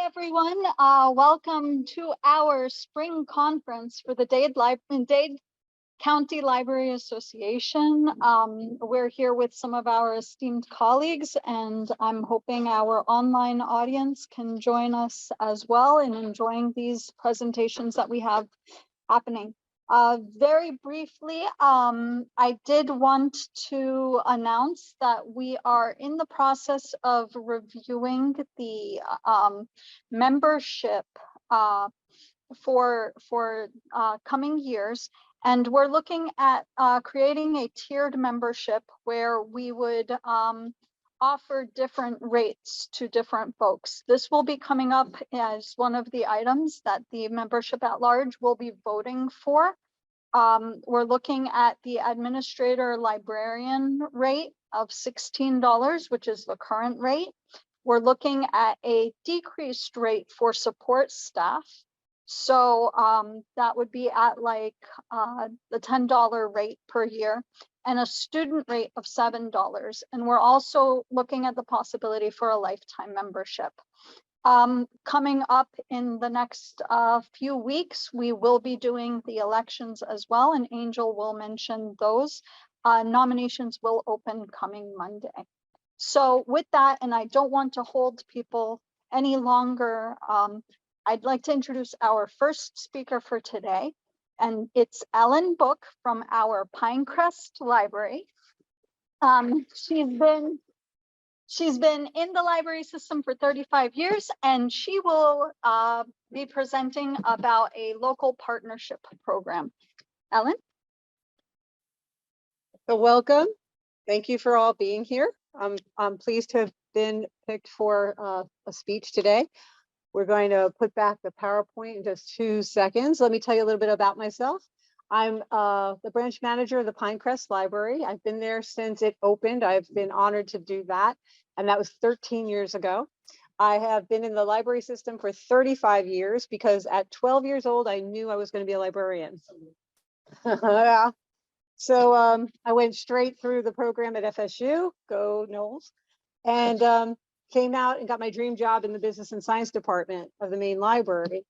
everyone. Welcome to our spring conference for the Dade County Library Association. We're here with some of our esteemed colleagues, and I'm hoping our online audience can join us as well in enjoying these presentations that we have happening. Very briefly, I did want to announce that we are in the process of reviewing the membership for coming years. And we're looking at creating a tiered membership where we would offer different rates to different folks. This will be coming up as one of the items that the membership at large will be voting for. We're looking at the administrator librarian rate of $16, which is the current rate. We're looking at a decreased rate for support staff. So that would be at like the $10 rate per year, and a student rate of $7. And we're also looking at the possibility for a lifetime membership. Coming up in the next few weeks, we will be doing the elections as well, and Angel will mention those. Nominations will open coming Monday. So with that, and I don't want to hold people any longer, I'd like to introduce our first speaker for today, and it's Ellen Book from our Pinecrest Library. She's been in the library system for 35 years, and she will be presenting about a local partnership program. Ellen? So welcome. Thank you for all being here. I'm pleased to have been picked for a speech today. We're going to put back the PowerPoint in just 2 seconds. Let me tell you a little bit about myself. I'm the branch manager of the Pinecrest Library. I've been there since it opened. I've been honored to do that, and that was 13 years ago. I have been in the library system for 35 years because at 12 years old, I knew I was going to be a librarian. Yeah. So I went straight through the program at FSU, go Knowles, and came out and got my dream job in the business and science department of the main library.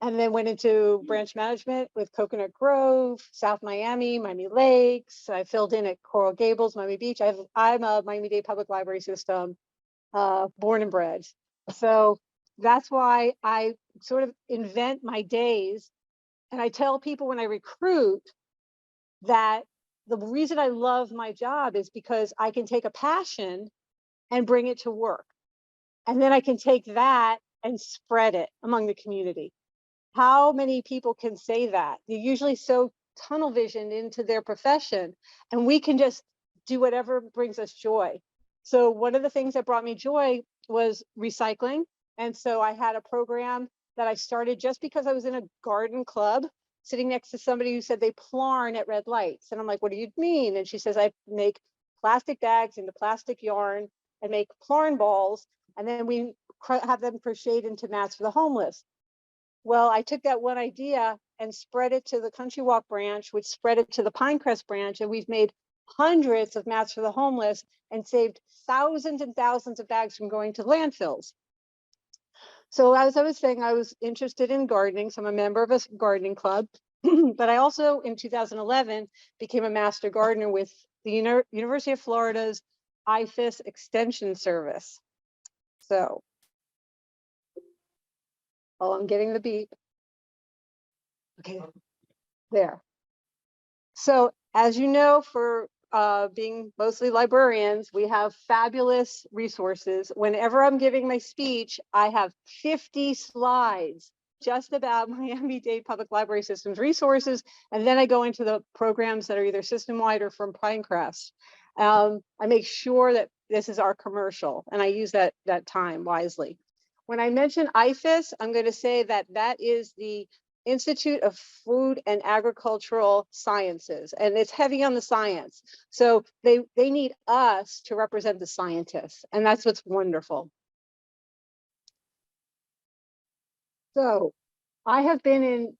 And then went into branch management with Coconut Grove, South Miami, Miami Lakes. I filled in at Coral Gables, Miami Beach. I'm a Miami-Dade Public Library System born and bred. So that's why I sort of invent my days. And I tell people when I recruit that the reason I love my job is because I can take a passion and bring it to work. And then I can take that and spread it among the community. How many people can say that? They're usually so tunnel visioned into their profession, and we can just do whatever brings us joy. So one of the things that brought me joy was recycling. And so I had a program that I started just because I was in a garden club sitting next to somebody who said they plarn at red lights. And I'm like, what do you mean? And she says, I make plastic bags into plastic yarn and make plarn balls. And then we have them crocheted into mats for the homeless. Well, I took that one idea and spread it to the Country Walk branch, which spread it to the Pinecrest branch. And we've made hundreds of mats for the homeless and saved thousands and thousands of bags from going to landfills. So as I was saying, I was interested in gardening. So I'm a member of a gardening club, but I also in 2011 became a master gardener with the University of Florida's IFAS Extension Service. So, oh, I'm getting the beep. Okay, there. So as you know, for being mostly librarians, we have fabulous resources. Whenever I'm giving my speech, I have 50 slides just about Miami-Dade Public Library System's resources. And then I go into the programs that are either system-wide or from Pinecrest. I make sure that this is our commercial, and I use that time wisely. When I mention IFAS, I'm going to say that that is the Institute of Food and Agricultural Sciences, and it's heavy on the science. So they need us to represent the scientists, and that's what's wonderful. So I have been in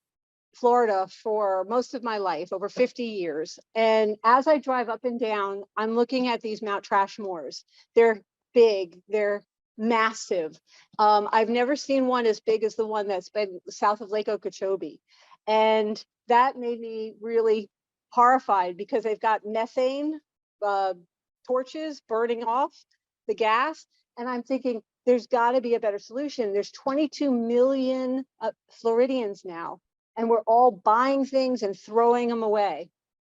Florida for most of my life, over 50 years. And as I drive up and down, I'm looking at these Mount Trashmores. They're big, they're massive. I've never seen one as big as the one that's been south of Lake Okeechobee. And that made me really horrified because they've got methane torches burning off the gas. And I'm thinking there's got to be a better solution. There's 22 million Floridians now, and we're all buying things and throwing them away.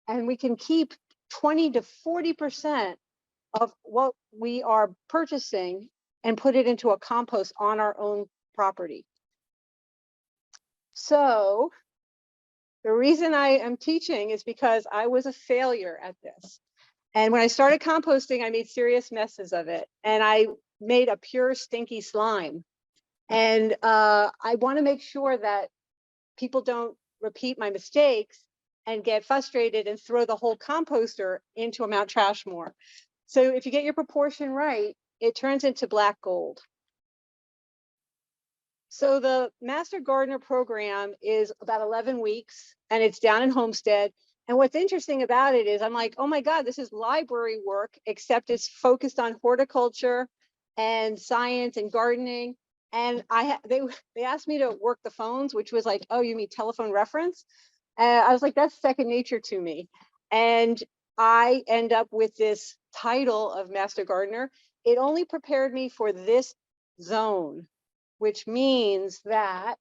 And we can keep 20 to 40% of what we are purchasing and put it into a compost on our own property. So the reason I am teaching is because I was a failure at this. And when I started composting, I made serious messes of it. And I made a pure stinky slime. And I want to make sure that people don't repeat my mistakes and get frustrated and throw the whole composter into a Mount Trashmore. So if you get your proportion right, it turns into black gold. So the Master Gardener program is about 11 weeks and it's down in Homestead. And what's interesting about it is I'm like, oh my God, this is library work, except it's focused on horticulture and science and gardening. And they asked me to work the phones, which was like, oh, you mean telephone reference? I was like, that's second nature to me. And I end up with this title of Master Gardener. It only prepared me for this zone, which means that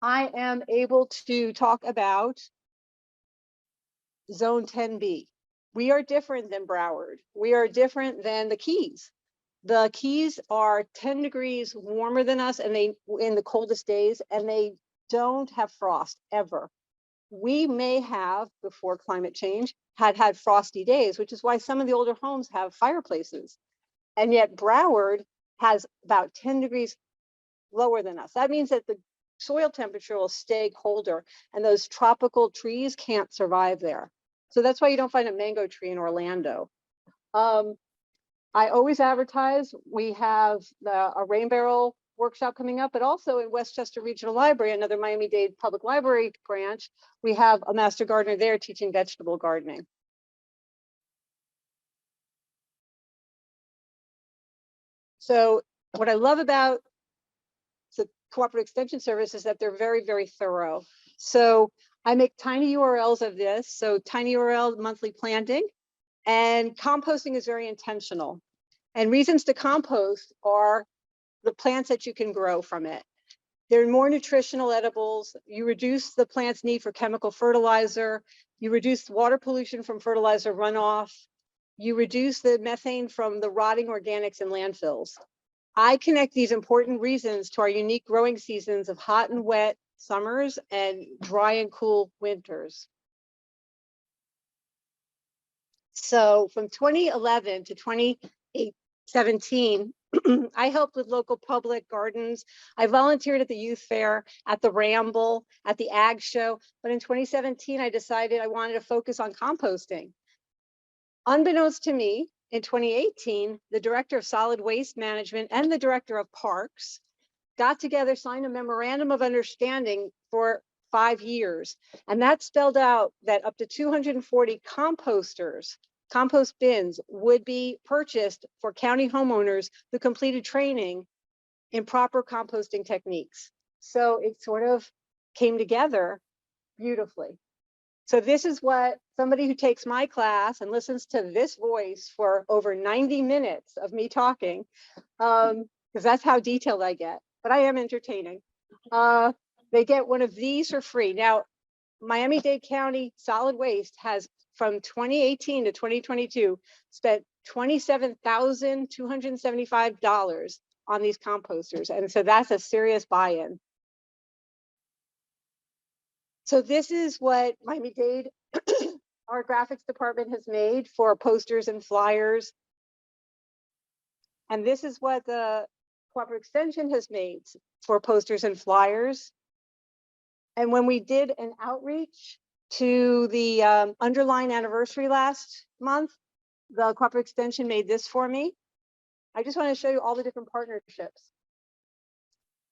I am able to talk about Zone 10B. We are different than Broward. We are different than the Keys. The Keys are 10 degrees warmer than us, and they in the coldest days, and they don't have frost ever. We may have, before climate change, had frosty days, which is why some of the older homes have fireplaces. And yet Broward has about 10 degrees lower than us. That means that the soil temperature will stay colder, and those tropical trees can't survive there. So that's why you don't find a mango tree in Orlando. I always advertise. We have a rain barrel workshop coming up, but also in Westchester Regional Library, another Miami-Dade Public Library branch, we have a Master Gardener there teaching vegetable gardening. So what I love about the Cooperative Extension Service is that they're very, very thorough. So I make tiny URLs of this. So tiny URL monthly planting, and composting is very intentional. And reasons to compost are the plants that you can grow from it. They're more nutritional edibles. You reduce the plant's need for chemical fertilizer. You reduce water pollution from fertilizer runoff. You reduce the methane from the rotting organics in landfills. I connect these important reasons to our unique growing seasons of hot and wet summers and dry and cool winters. So from 2011 to 2017, I helped with local public gardens. I volunteered at the youth fair, at the Ramble, at the Ag Show. But in 2017, I decided I wanted to focus on composting. Unbeknownst to me, in 2018, the director of solid waste management and the director of parks got together, signed a memorandum of understanding for 5 years. And that spelled out that up to 240 composters, compost bins, would be purchased for county homeowners who completed training in proper composting techniques. So it sort of came together beautifully. So this is what somebody who takes my class and listens to this voice for over 90 minutes of me talking, because that's how detailed I get, but I am entertaining. They get one of these for free. Now, Miami-Dade County Solid Waste has, from 2018 to 2022, spent $27,275 on these composters. And so that's a serious buy-in. So this is what Miami-Dade, our graphics department, has made for posters and flyers. And this is what the Cooperative Extension has made for posters and flyers. And when we did an outreach to the Underline anniversary last month, the Cooperative Extension made this for me. I just want to show you all the different partnerships.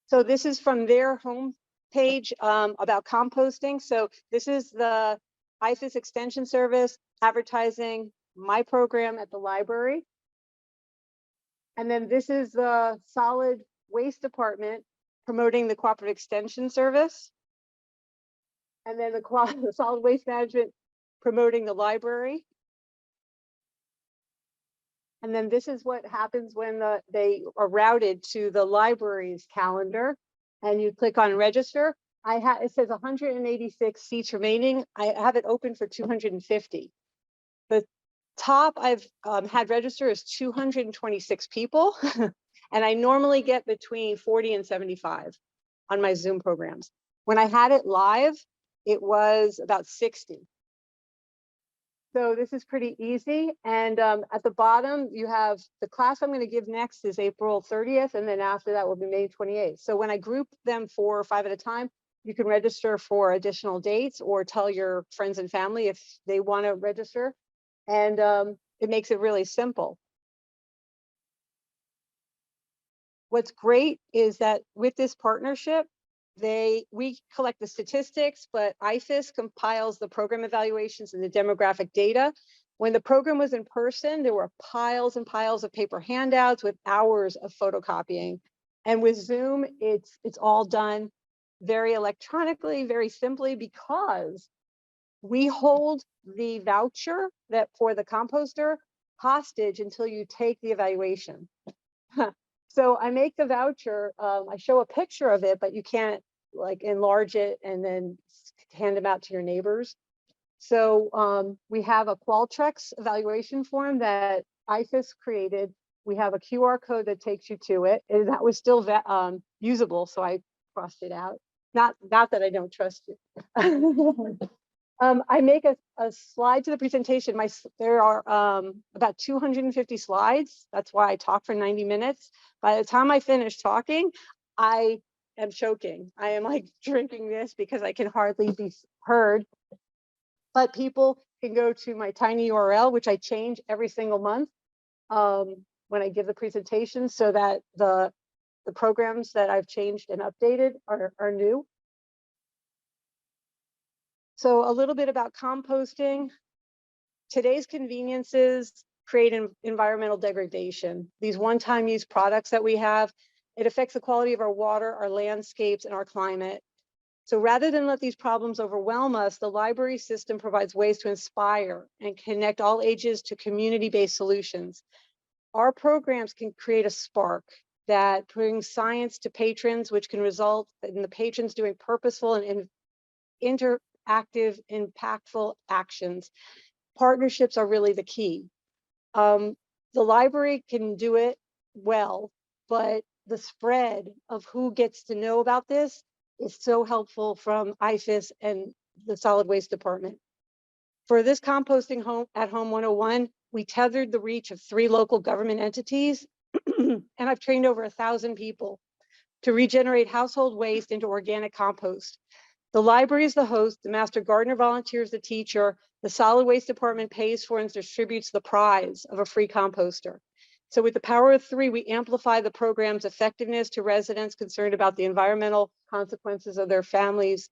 So this is from their home page about composting. So this is the IFAS Extension Service advertising my program at the library. And then this is the solid waste department promoting the cooperative extension service. And then the solid waste management promoting the library. And then this is what happens when they are routed to the library's calendar and you click on register. It says 186 seats remaining. I have it open for 250. The top I've had register is 226 people. And I normally get between 40 and 75 on my Zoom programs. When I had it live, it was about 60. So this is pretty easy. And at the bottom, you have the class I'm going to give next is April 30th. And then after that will be May 28th. So when I group them 4 or 5 at a time, you can register for additional dates or tell your friends and family if they want to register. And it makes it really simple. What's great is that with this partnership, we collect the statistics, but IFAS compiles the program evaluations and the demographic data. When the program was in person, there were piles and piles of paper handouts with hours of photocopying. And with Zoom, it's all done very electronically, very simply, because we hold the voucher that for the composter hostage until you take the evaluation. So I make the voucher, I show a picture of it, but you can't like enlarge it and then hand them out to your neighbors. So we have a Qualtrics evaluation form that IFAS created. We have a QR code that takes you to it. And that was still usable, so I crossed it out. Not that I don't trust you. I make a slide to the presentation. There are about 250 slides. That's why I talk for 90 minutes. By the time I finish talking, I am choking. I am like drinking this because I can hardly be heard. But people can go to my tiny URL, which I change every single month when I give the presentation, so that the programs that I've changed and updated are new. So a little bit about composting. Today's conveniences create an environmental degradation. These one-time use products that we have, it affects the quality of our water, our landscapes, and our climate. So rather than let these problems overwhelm us, the library system provides ways to inspire and connect all ages to community-based solutions. Our programs can create a spark that brings science to patrons, which can result in the patrons doing purposeful and interactive, impactful actions. Partnerships are really the key. The library can do it well, but the spread of who gets to know about this is so helpful from IFAS and the solid waste department. For this composting home at home 101, we tethered the reach of 3 local government entities, and I've trained over 1,000 people to regenerate household waste into organic compost. The library is the host, the master gardener volunteers the teacher, the solid waste department pays for and distributes the prize of a free composter. So with the power of 3, we amplify the program's effectiveness to residents concerned about the environmental consequences of their family's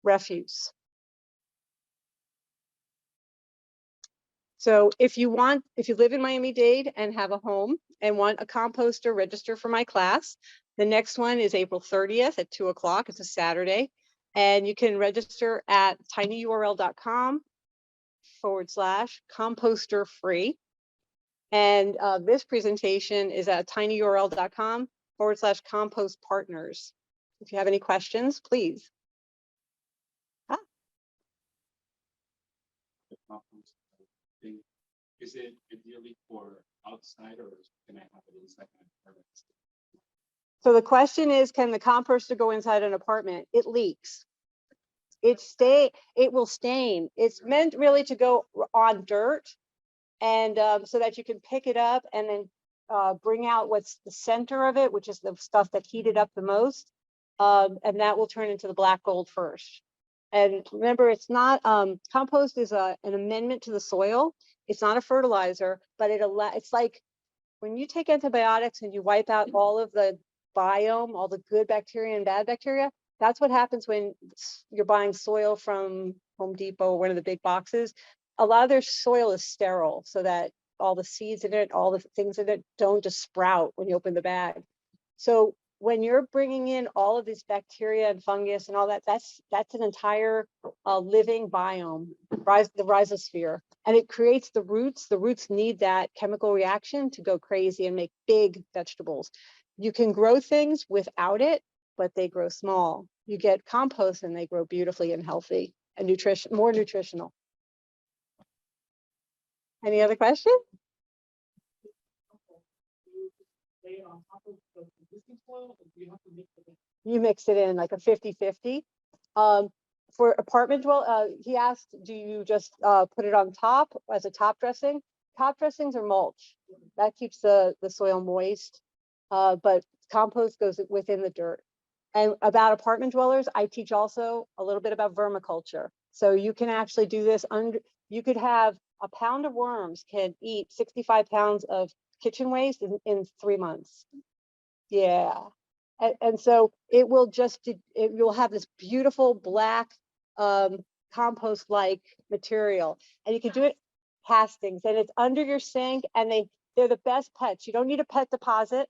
refuse. So if you live in Miami-Dade and have a home and want a composter, register for my class. The next one is April 30th at 2 o'clock. It's a Saturday. And you can register at tinyurl.com/composter free. And this presentation is at tinyurl.com/compost partners. If you have any questions, please. Is it ideally for outside, or can I have it inside my apartment? So the question is, can the composter go inside an apartment? It leaks. It will stain. It's meant really to go on dirt, and so that you can pick it up and then bring out what's the center of it, which is the stuff that heated up the most, and that will turn into the black gold first. And remember, it's not compost is an amendment to the soil. It's not a fertilizer, but it's like when you take antibiotics and you wipe out all of the biome, all the good bacteria and bad bacteria. That's what happens when you're buying soil from Home Depot or one of the big boxes. A lot of their soil is sterile, so that all the seeds in it, all the things in it don't just sprout when you open the bag. So when you're bringing in all of this bacteria and fungus and all that, that's an entire living biome, the rhizosphere, and it creates the roots. The roots need that chemical reaction to go crazy and make big vegetables. You can grow things without it, but they grow small. You get compost and they grow beautifully and healthy and more nutritional. Any other questions? Lay it on top of the existing soil, or do you have to mix it in? You mix it in like a 50-50. For apartment he asked, do you just put it on top as a top dressing? Top dressings are mulch. That keeps the soil moist, but compost goes within the dirt. And about apartment dwellers, I teach also a little bit about vermiculture. So you can actually do this you could have a pound of worms can eat 65 pounds of kitchen waste in 3 months. Yeah. And so it will you'll have this beautiful black compost-like material, and you can do it castings, and it's under your sink, and they're the best pets. You don't need a pet deposit.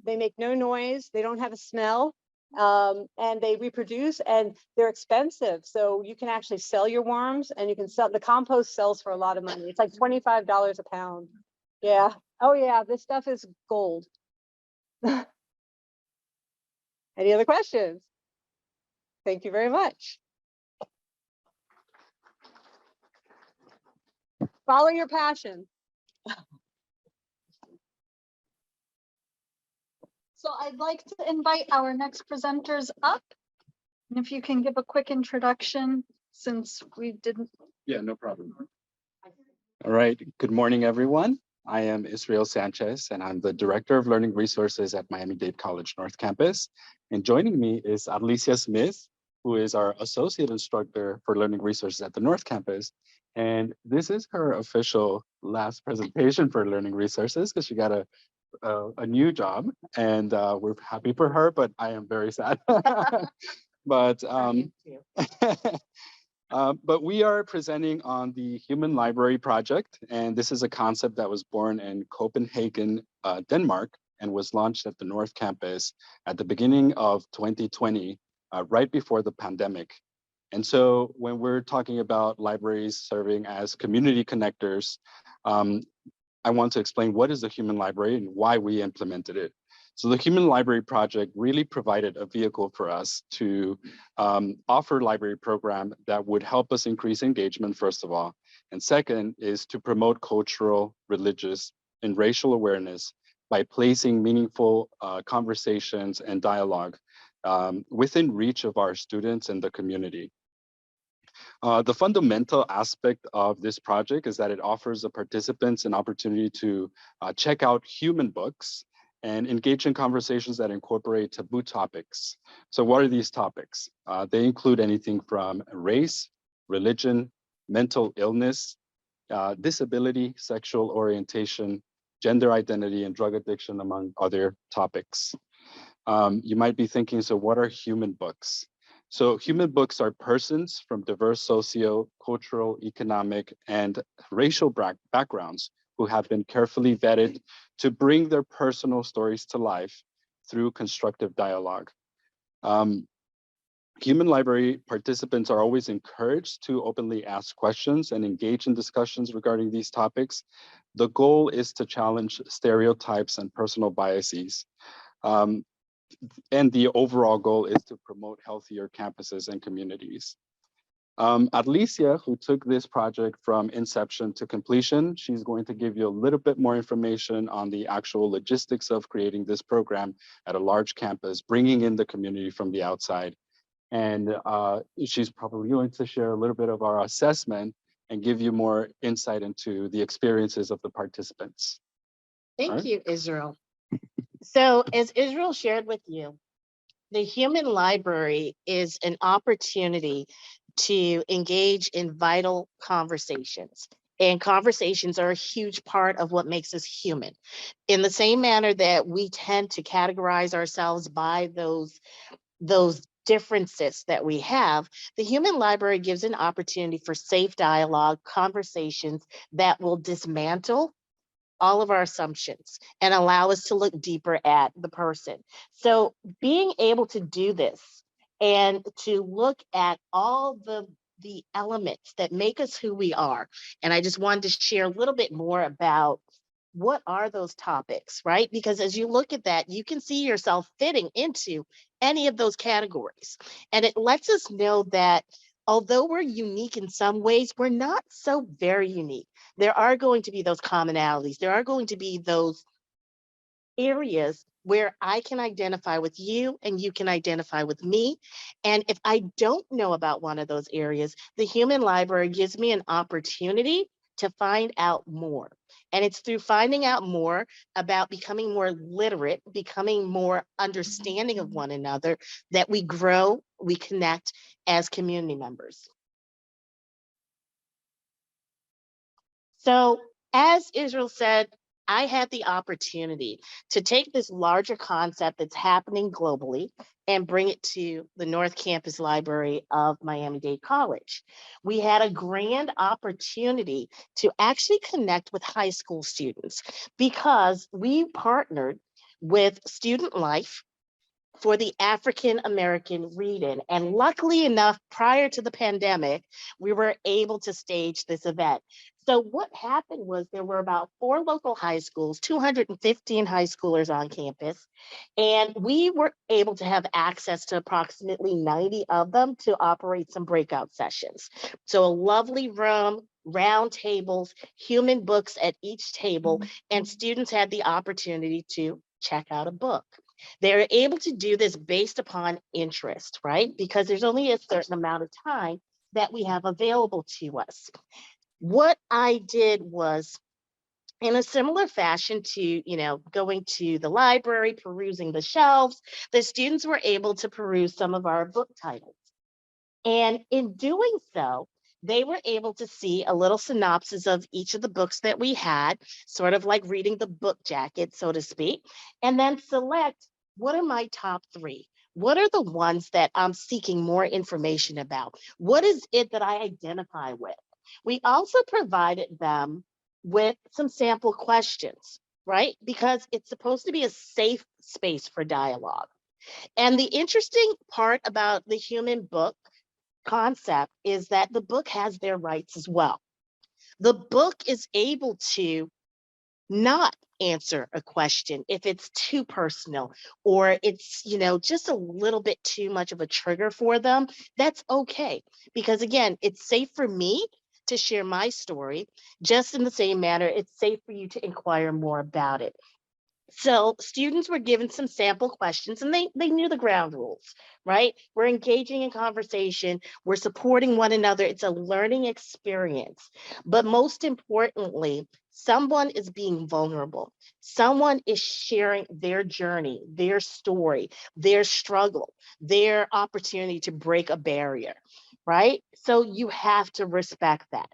They make no noise. They don't have a smell. And they reproduce, and they're expensive. So you can actually sell your worms, and you can sell, the compost sells for a lot of money. It's like $25 a pound. Yeah. Oh yeah, this stuff is gold. Any other questions? Thank you very much. Follow your passion. So I'd like to invite our next presenters up. And if you can give a quick introduction, since we didn't. Yeah, no problem. All right. Good morning, everyone. I am Israel Sanchez, and I'm the Director of Learning Resources at Miami-Dade College North Campus. And joining me is Alicia Smith, who is our Associate Instructor for Learning Resources at the North Campus. And this is her official last presentation for Learning Resources, because she got a new job, and we're happy for her, but I am very sad. But but we are presenting on the Human Library Project, and this is a concept that was born in Copenhagen, Denmark, and was launched at the North Campus at the beginning of 2020, right before the pandemic. And so when we're talking about libraries serving as community connectors, I want to explain what is the Human Library and why we implemented it. So the Human Library Project really provided a vehicle for us to offer a library program that would help us increase engagement, first of all. And second is to promote cultural, religious, and racial awareness by placing meaningful conversations and dialogue within reach of our students and the community. The fundamental aspect of this project is that it offers the participants an opportunity to check out human books and engage in conversations that incorporate taboo topics. So what are these topics? They include anything from race, religion, mental illness, disability, sexual orientation, gender identity, and drug addiction, among other topics. You might be thinking, so what are human books? So human books are persons from diverse socio, cultural, economic, and racial backgrounds who have been carefully vetted to bring their personal stories to life through constructive dialogue. Human library participants are always encouraged to openly ask questions and engage in discussions regarding these topics. The goal is to challenge stereotypes and personal biases. And the overall goal is to promote healthier campuses and communities. Alicia, who took this project from inception to completion, she's going to give you a little bit more information on the actual logistics of creating this program at a large campus, bringing in the community from the outside. And she's probably going to share a little bit of our assessment and give you more insight into the experiences of the participants. Thank you, Israel. So as Israel shared with you, the Human Library is an opportunity to engage in vital conversations. And conversations are a huge part of what makes us human. In the same manner that we tend to categorize ourselves by those differences that we have, the Human Library gives an opportunity for safe dialogue, conversations that will dismantle all of our assumptions and allow us to look deeper at the person. So being able to do this and to look at all the elements that make us who we are. And I just wanted to share a little bit more about what are those topics, right? Because as you look at that, you can see yourself fitting into any of those categories. And it lets us know that although we're unique in some ways, we're not so very unique. There are going to be those commonalities. There are going to be those areas where I can identify with you and you can identify with me. And if I don't know about one of those areas, the Human Library gives me an opportunity to find out more. And it's through finding out more about becoming more literate, becoming more understanding of one another, that we grow, we connect as community members. So, as Israel said, I had the opportunity to take this larger concept that's happening globally and bring it to the North Campus Library of Miami-Dade College. We had a grand opportunity to actually connect with high school students because we partnered with Student Life for the African American Read-In. And luckily enough, prior to the pandemic, we were able to stage this event. So what happened was there were about 4 local high schools, 215 high schoolers on campus, and we were able to have access to approximately 90 of them to operate some breakout sessions. So a lovely room, round tables, human books at each table, and students had the opportunity to check out a book. They're able to do this based upon interest, right? Because there's only a certain amount of time that we have available to us. What I did was, in a similar fashion to, going to the library, perusing the shelves, the students were able to peruse some of our book titles. And in doing so, they were able to see a little synopsis of each of the books that we had, sort of like reading the book jacket, so to speak, and then select, what are my top 3? What are the ones that I'm seeking more information about? What is it that I identify with? We also provided them with some sample questions, right? Because it's supposed to be a safe space for dialogue. And the interesting part about the human book concept is that the book has their rights as well. The book is able to not answer a question if it's too personal or it's, just a little bit too much of a trigger for them. That's okay, because again, it's safe for me to share my story. Just in the same manner, it's safe for you to inquire more about it. So students were given some sample questions and they knew the ground rules, right? We're engaging in conversation, we're supporting one another. It's a learning experience. But most importantly, someone is being vulnerable. Someone is sharing their journey, their story, their struggle, their opportunity to break a barrier, right? So you have to respect that.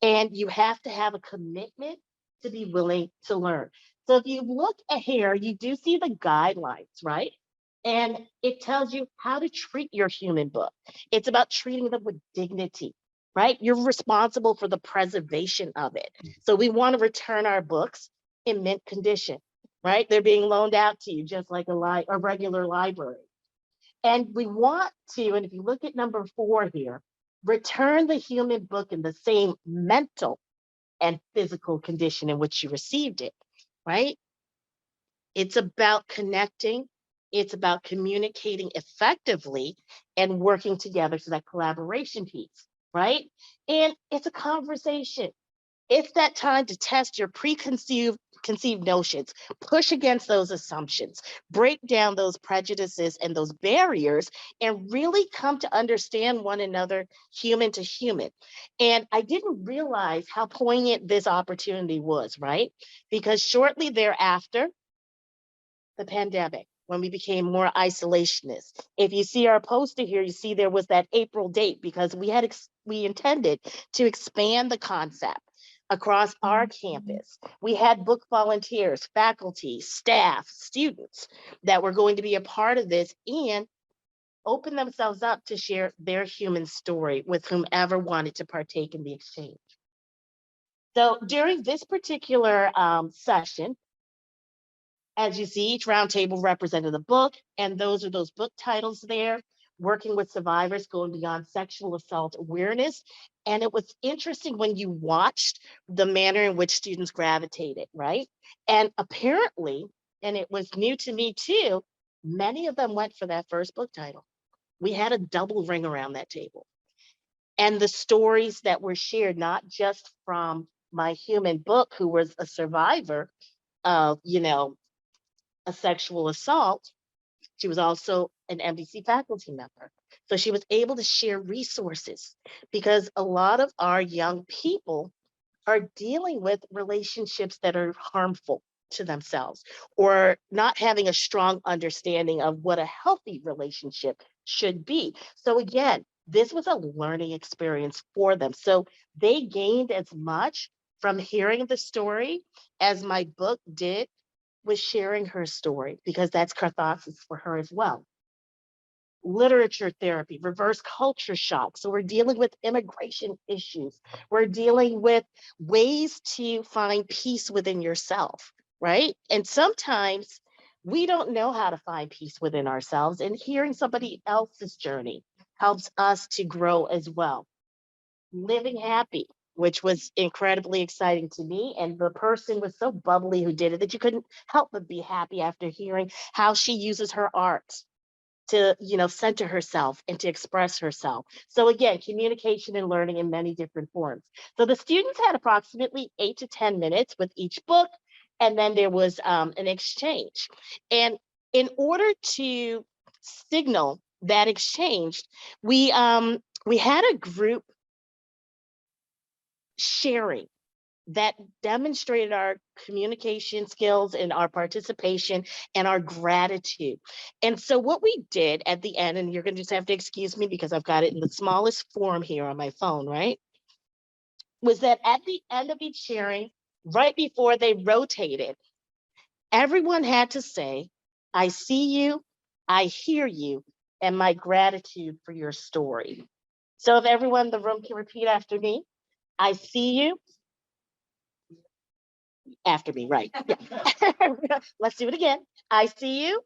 And you have to have a commitment to be willing to learn. So if you look at here, you do see the guidelines, right? And it tells you how to treat your human book. It's about treating them with dignity, right? You're responsible for the preservation of it. So we want to return our books in mint condition, right? They're being loaned out to you just like a regular library. And we want to, and if you look at number 4 here, return the human book in the same mental and physical condition in which you received it, right? It's about connecting, it's about communicating effectively and working together, so that collaboration piece, right? And it's a conversation. It's that time to test your preconceived notions, push against those assumptions, break down those prejudices and those barriers, and really come to understand one another human to human. And I didn't realize how poignant this opportunity was, right? Because shortly thereafter, the pandemic, when we became more isolationist. If you see our poster here, you see there was that April date because we intended to expand the concept across our campus. We had book volunteers, faculty, staff, students that were going to be a part of this and open themselves up to share their human story with whomever wanted to partake in the exchange. So during this particular session, as you see, each roundtable represented a book, and those are those book titles there, Working with Survivors, Going Beyond Sexual Assault Awareness. And it was interesting when you watched the manner in which students gravitated, right? And apparently, and it was new to me too, many of them went for that first book title. We had a double ring around that table. And the stories that were shared, not just from my human book, who was a survivor of, a sexual assault, she was also an MDC faculty member. So she was able to share resources because a lot of our young people are dealing with relationships that are harmful to themselves or not having a strong understanding of what a healthy relationship should be. So again, this was a learning experience for them. So they gained as much from hearing the story as my book did with sharing her story, because that's catharsis for her as well. Literature therapy, reverse culture shock. So we're dealing with immigration issues. We're dealing with ways to find peace within yourself, right? And sometimes we don't know how to find peace within ourselves, and hearing somebody else's journey helps us to grow as well. Living happy, which was incredibly exciting to me. And the person was so bubbly who did it that you couldn't help but be happy after hearing how she uses her art to, center herself and to express herself. So again, communication and learning in many different forms. So the students had approximately 8 to 10 minutes with each book, and then there was an exchange. And in order to signal that exchange, we had a group sharing that demonstrated our communication skills and our participation and our gratitude. And so what we did at the end, and you're going to just have to excuse me because I've got it in the smallest form here on my phone, right? Was that at the end of each sharing, right before they rotated, everyone had to say, I see you, I hear you, and my gratitude for your story. So if everyone in the room can repeat after me, I see you, after me, right? Yeah. Let's do it again. I see you,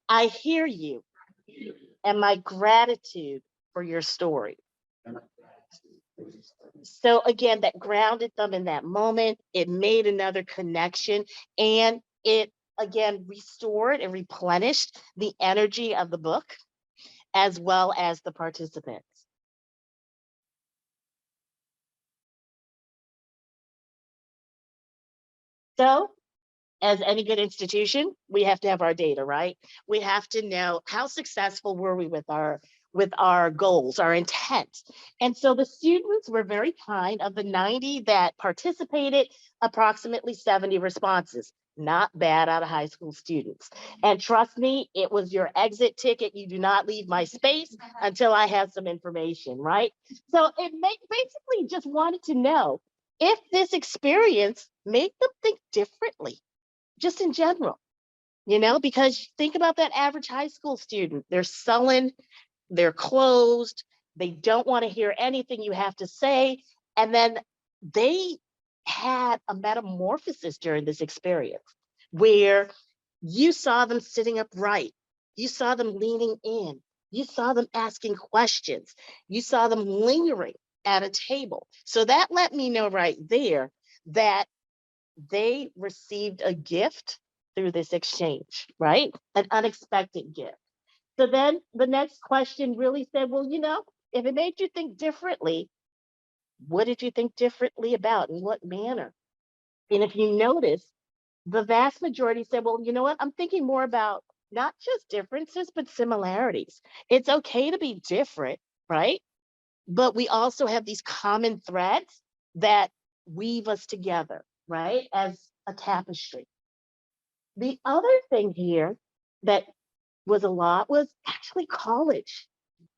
I hear you, and my gratitude for your story. So again, that grounded them in that moment. It made another connection, and it again restored and replenished the energy of the book as well as the participants. So as any good institution, we have to have our data, right? We have to know how successful were we with our goals, our intent. And so the students were very kind. Of the 90 that participated, approximately 70 responses. Not bad out of high school students. And trust me, it was your exit ticket. You do not leave my space until I have some information, right? So it basically just wanted to know if this experience made them think differently, just in general, because think about that average high school student. They're sullen, they're closed, they don't want to hear anything you have to say. And then they had a metamorphosis during this experience where you saw them sitting upright, you saw them leaning in, you saw them asking questions, you saw them lingering at a table. So that let me know right there that they received a gift through this exchange, right? An unexpected gift. So then the next question really said, well, if it made you think differently, what did you think differently about? In what manner? And if you notice, the vast majority said, well, you know what? I'm thinking more about not just differences, but similarities. It's okay to be different, right? But we also have these common threads that weave us together, right? As a tapestry. The other thing here that was a lot was actually college,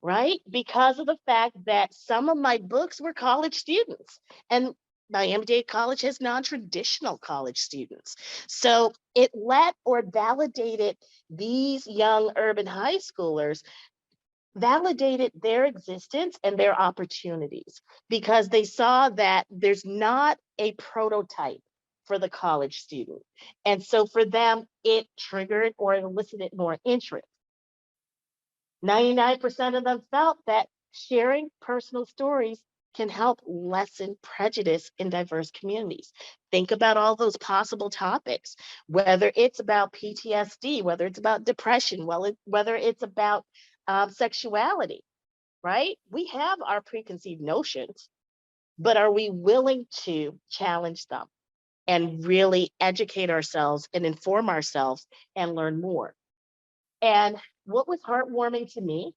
right? Because of the fact that some of my books were college students, and Miami-Dade College has non-traditional college students. So it let or validated these young urban high schoolers validated their existence and their opportunities because they saw that there's not a prototype for the college student. And so for them, it triggered or elicited more interest. 99% of them felt that sharing personal stories can help lessen prejudice in diverse communities. Think about all those possible topics, whether it's about PTSD, whether it's about depression, whether it's about sexuality, right? We have our preconceived notions, but are we willing to challenge them and really educate ourselves and inform ourselves and learn more? And what was heartwarming to me,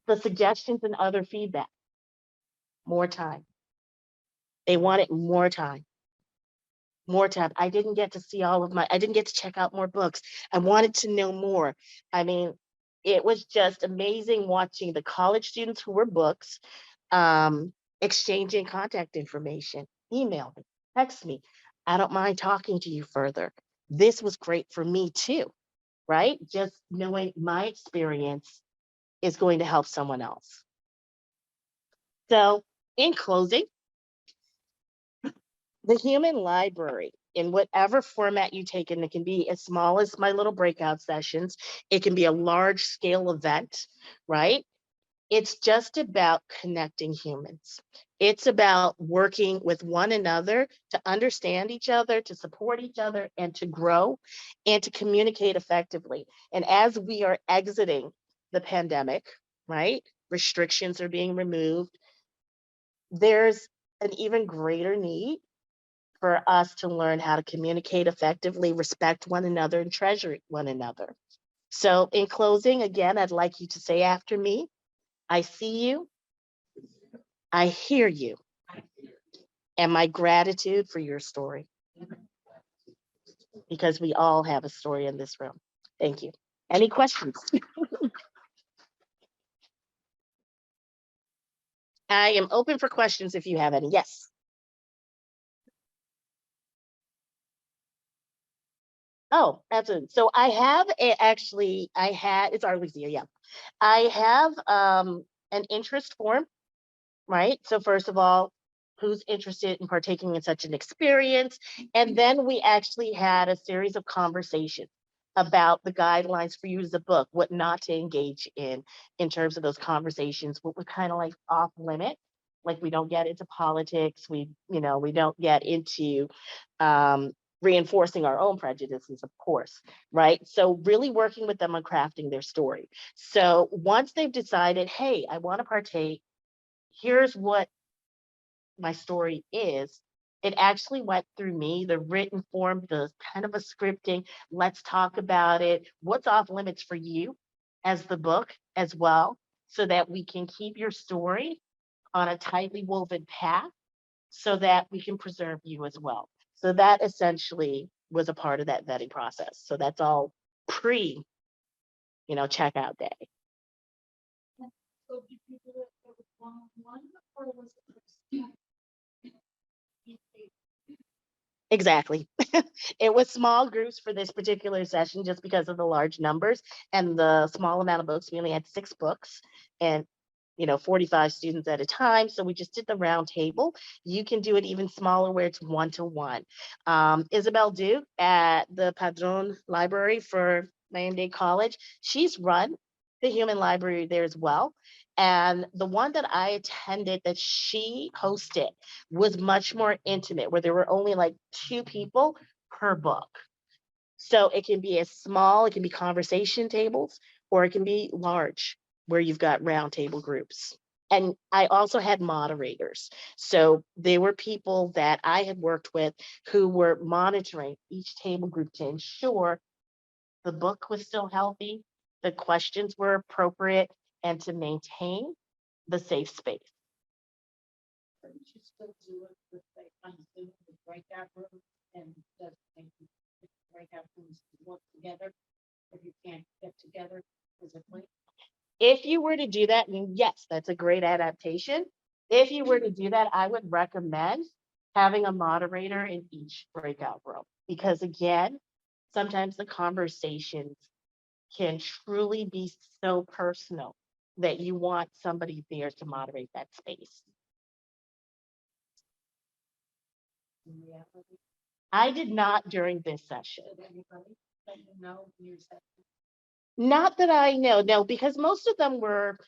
the suggestions and other feedback, more time. They wanted more time. More time. I didn't get to see I didn't get to check out more books. I wanted to know more. I mean, it was just amazing watching the college students who were books, exchanging contact information, email me, text me. I don't mind talking to you further. This was great for me too, right? Just knowing my experience is going to help someone else. So in closing, the human library, in whatever format you take, and it can be as small as my little breakout sessions, it can be a large scale event, right? It's just about connecting humans. It's about working with one another to understand each other, to support each other, and to grow and to communicate effectively. And as we are exiting the pandemic, right? Restrictions are being removed. There's an even greater need for us to learn how to communicate effectively, respect one another, and treasure one another. So, in closing, again, I'd like you to say after me, I see you, I hear you, and my gratitude for your story. Because we all have a story in this room. Thank you. Any questions? I am open for questions if you have any. Yes. Oh, absolutely. So I have it's Arlesia, yeah. I have an interest form, right? So first of all, who's interested in partaking in such an experience? And then we actually had a series of conversations about the guidelines for use of the book, what not to engage in terms of those conversations, what was kind of like off limit. Like we don't get into politics, we don't get into reinforcing our own prejudices, of course, right? So really working with them on crafting their story. So once they've decided, hey, I want to partake, here's what my story is, it actually went through me, the written form, the kind of a scripting, let's talk about it, what's off limits for you as the book as well, so that we can keep your story on a tightly woven path so that we can preserve you as well. So that essentially was a part of that vetting process. So that's all pre, checkout day. So did you do it one-on-one or was it? Exactly. It was small groups for this particular session just because of the large numbers and the small amount of books. We only had 6 books and 45 students at a time. So we just did the round table. You can do it even smaller where it's one-to-one. Isabel Duke at the Padron Library for Miami-Dade College, she's run the human library there as well. And the one that I attended that she hosted was much more intimate, where there were only like 2 people per book. So it can be as small, it can be conversation tables, or it can be large, where you've got round table groups. And I also had moderators. So they were people that I had worked with who were monitoring each table group to ensure the book was still healthy, the questions were appropriate, and to maintain the safe space. You should still do it with on Zoom with breakout rooms and just breakout rooms to work together if you can't get together physically. If you were to do that, and yes, that's a great adaptation. If you were to do that, I would recommend having a moderator in each breakout room because again, sometimes the conversations can truly be so personal that you want somebody there to moderate that space. In reality, I did not during this session. did anybody let you know use that? Not that I know, no, because most of them were,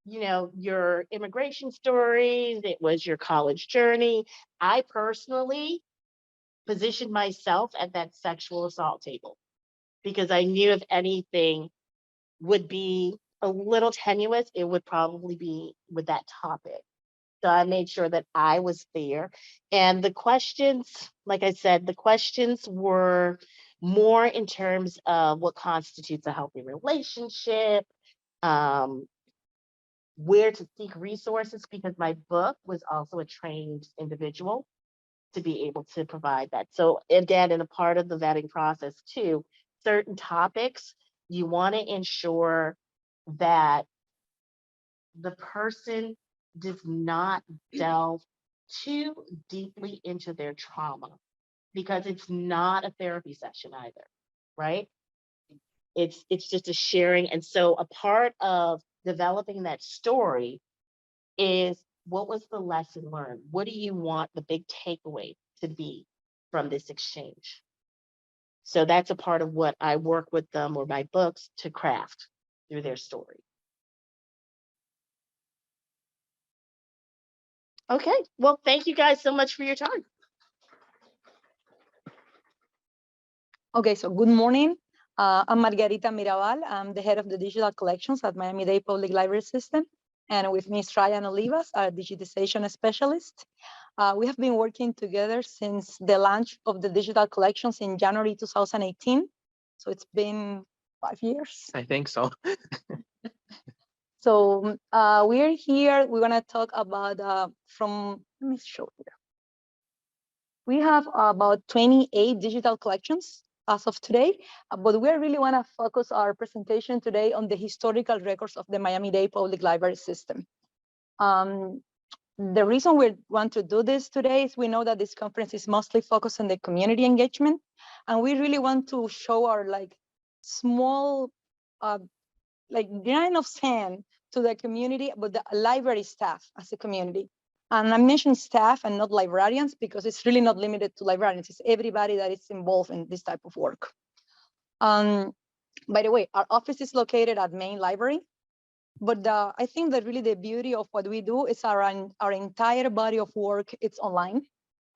your immigration stories, it was your college journey. I personally positioned myself at that sexual assault table because I knew if anything would be a little tenuous, it would probably be with that topic. So I made sure that I was there. And the questions, like I said, the questions were more in terms of what constitutes a healthy relationship, um, where to seek resources, because my book was also a trained individual to be able to provide that. So again, in a part of the vetting process too, certain topics, you want to ensure that the person does not delve too deeply into their trauma because it's not a therapy session either, right? It's just a sharing. And so a part of developing that story is, what was the lesson learned? What do you want the big takeaway to be from this exchange? So that's a part of what I work with them or my books to craft through their story. Okay, well, thank you guys so much for your time. Okay, so good morning. I'm Margarita Mirabal. I'm the head of the digital collections at Miami-Dade Public Library System. And with me is Ryan Olivas, our digitization specialist. We have been working together since the launch of the digital collections in January 2018. So it's been 5 years. I think so. So we're here, we're gonna talk about let me show you. We have about 28 digital collections as of today, but we really want to focus our presentation today on the historical records of the Miami-Dade Public Library System. The reason we want to do this today is we know that this conference is mostly focused on the community engagement, and we really want to show our small grain of sand to the community, but the library staff as a community. And I mentioned staff and not librarians because it's really not limited to librarians. It's everybody that is involved in this type of work. By the way, our office is located at Main Library, but I think that really the beauty of what we do is our entire body of work, it's online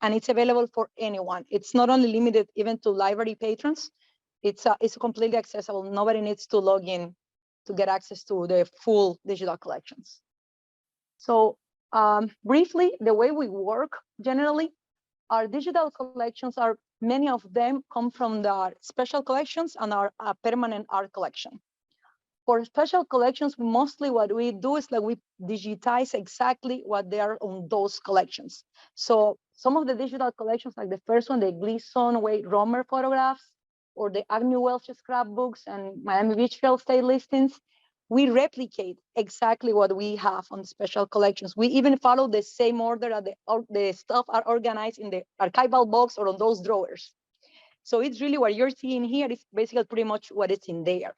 and it's available for anyone. It's not only limited even to library patrons, it's completely accessible. Nobody needs to log in to get access to the full digital collections. So briefly, the way we work generally, our digital collections many of them come from the special collections and our permanent art collection. For special collections, mostly what we do is we digitize exactly what they are on those collections. So some of the digital collections, like the first one, the Gleason Wade Romer photographs, or the Agnew Welch scrapbooks and Miami Beach Trail state listings, we replicate exactly what we have on special collections. We even follow the same order that the stuff are organized in the archival box or on those drawers. So it's really what you're seeing here is basically pretty much what is in there.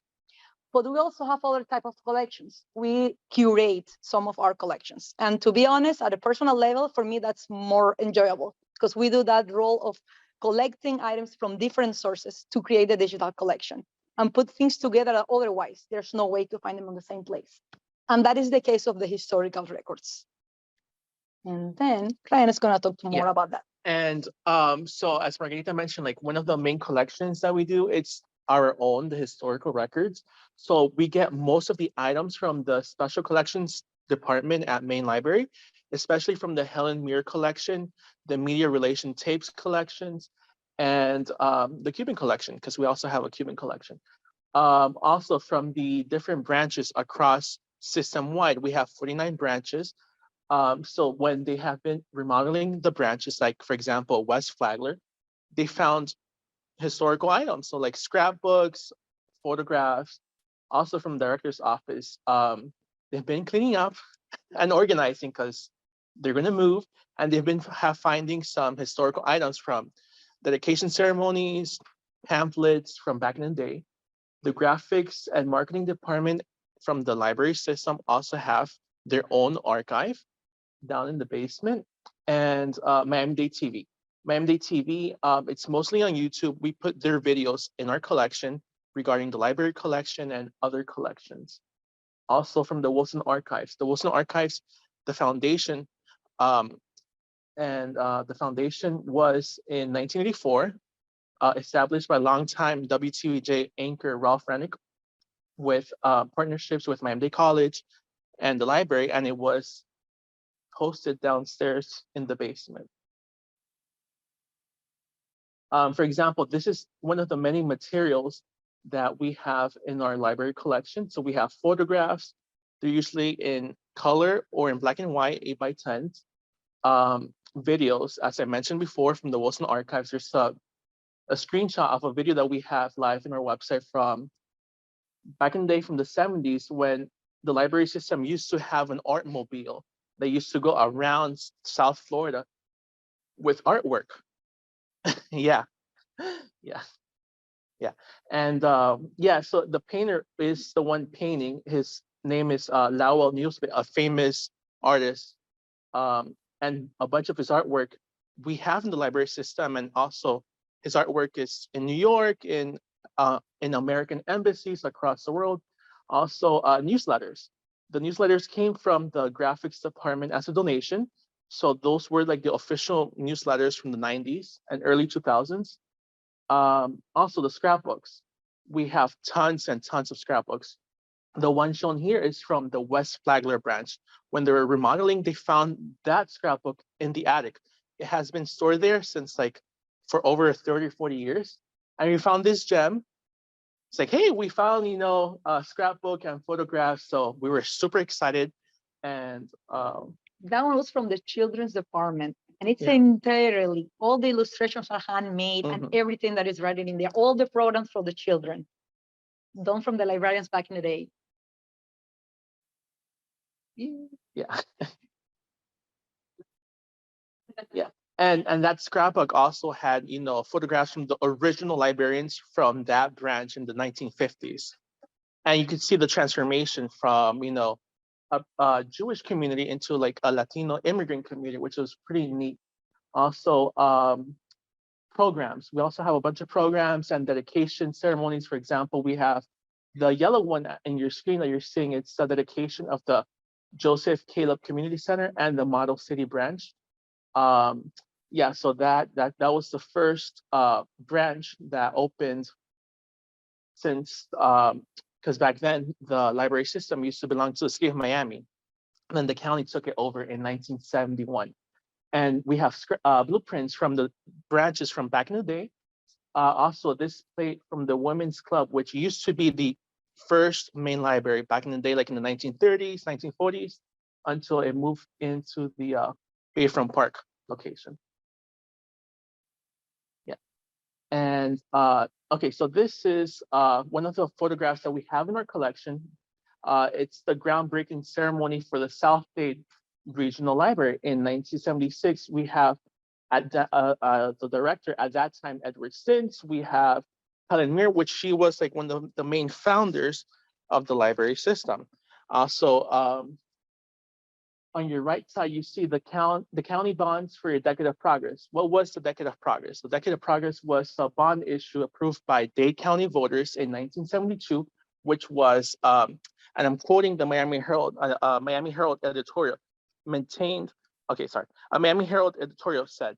But we also have other type of collections. We curate some of our collections. And to be honest, at a personal level, for me, that's more enjoyable because we do that role of collecting items from different sources to create a digital collection and put things together that otherwise there's no way to find them in the same place. And that is the case of the historical records. And then Ryan is going to talk more about that. And so as Margarita mentioned, one of the main collections that we do, it's our own, the historical records. So we get most of the items from the special collections department at Main Library, especially from the Helen Muir collection, the media relation tapes collections, and the Cuban collection, because we also have a Cuban collection. Also from the different branches across system-wide, we have 49 branches. So when they have been remodeling the branches, like for example, West Flagler, they found historical items. So like scrapbooks, photographs, also from the director's office. They've been cleaning up and organizing because they're going to move, and they've been finding some historical items from dedication ceremonies, pamphlets from back in the day. The graphics and marketing department from the library system also have their own archive down in the basement, and Miami-Dade TV. Miami-Dade TV, it's mostly on YouTube. We put their videos in our collection regarding the library collection and other collections. Also from the Wilson Archives. The Wilson Archives, the foundation, the foundation was in 1984, established by longtime WTVJ anchor Ralph Rennick with partnerships with Miami-Dade College and the library, and it was hosted downstairs in the basement. For example, this is one of the many materials that we have in our library collection. So we have photographs. They're usually in color or in black and white, 8x10. Videos, as I mentioned before, from the Wilson Archives. There's a screenshot of a video that we have live in our website from back in the day, from the 70s, when the library system used to have an art mobile. They used to go around South Florida with artwork. Yeah, yeah, yeah. And yeah, so the painter is the one painting. His name is Lowell Newsby, a famous artist. And a bunch of his artwork we have in the library system, and also his artwork is in New York, in American embassies across the world. Also newsletters. The newsletters came from the graphics department as a donation. So those were like the official newsletters from the 90s and early 2000s. Also the scrapbooks. We have tons and tons of scrapbooks. The one shown here is from the West Flagler branch. When they were remodeling, they found that scrapbook in the attic. It has been stored there since like for over 30 or 40 years. And we found this gem. It's like, hey, we found, you know, a scrapbook and photographs. So we were super excited. And That one was from the children's department, and it's Yeah. entirely, all the illustrations are handmade and Mhm. everything that is written in there, all the programs for the children, done from the librarians back in the day. yeah. Yeah. And that scrapbook also had, you know, photographs from the original librarians from that branch in the 1950s. And you could see the transformation from, you know, a Jewish community into like a Latino immigrant community, which was pretty neat. Also, programs. We also have a bunch of programs and dedication ceremonies. For example, we have the yellow one in your screen that you're seeing. It's the dedication of the Joseph Caleb Community Center and the Model City branch. Yeah, so that was the first branch that opened since because back then the library system used to belong to the city of Miami. And then the county took it over in 1971. And we have blueprints from the branches from back in the day. Also, this plate from the Women's Club, which used to be the first main library back in the day, like in the 1930s, 1940s, until it moved into the Bayfront Park location. Yeah. And okay, so this is one of the photographs that we have in our collection. It's the groundbreaking ceremony for the South Dade Regional Library in 1976. We have at the director at that time, Edward Stintz. We have Helen Mir, which she was like one of the main founders of the library system. Also, on your right side, you see the county bonds for your Decade of Progress. What was the Decade of Progress? The Decade of Progress was a bond issue approved by Dade County voters in 1972, which was, and I'm quoting the Miami Herald editorial, a Miami Herald editorial said,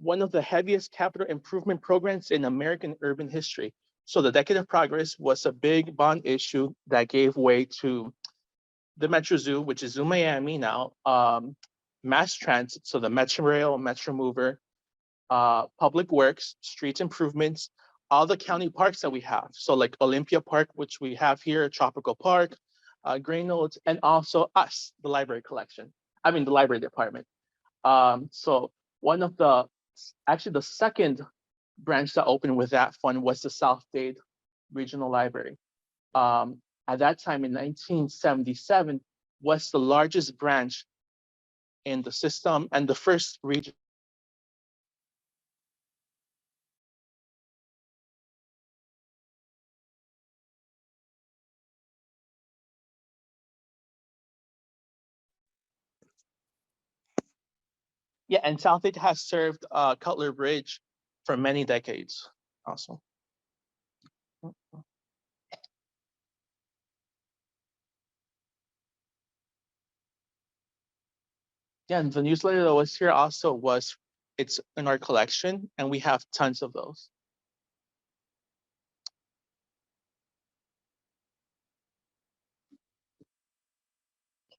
one of the heaviest capital improvement programs in American urban history. So the Decade of Progress was a big bond issue that gave way to the Metro Zoo, which is Zoo Miami now, mass transit, so the Metro Rail, Metro Mover, public works, street improvements, all the county parks that we have. So like Olympia Park, which we have here, Tropical Park, Greynotes, and also us, the library collection. I mean, the library department. So one of actually the second branch that opened with that fund was the South Dade Regional Library. At that time in 1977 was the largest branch in the system and the first region Yeah, and Southlake has served Cutler Bridge for many decades also. Yeah, and the newsletter that was here also it's in our collection, and we have tons of those.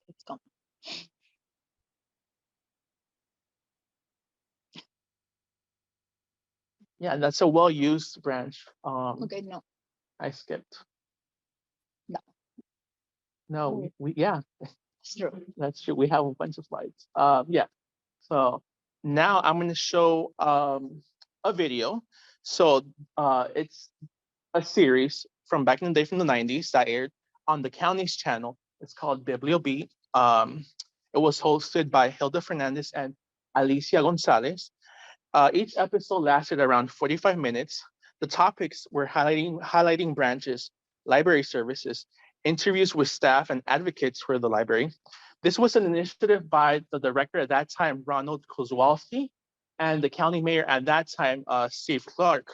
It's gone. Yeah, and that's a well-used branch. Okay, no. I skipped. No. No, yeah, It's true. that's true. We have a bunch of slides. Yeah. So now I'm going to show a video. So it's a series from back in the day from the 90s that aired on the county's channel. It's called BiblioBeat. It was hosted by Hilda Fernandez and Alicia Gonzalez. Each episode lasted around 45 minutes. The topics were highlighting branches, library services, interviews with staff and advocates for the library. This was an initiative by the director at that time, Ronald Kozłowski, and the county mayor at that time, Steve Clark,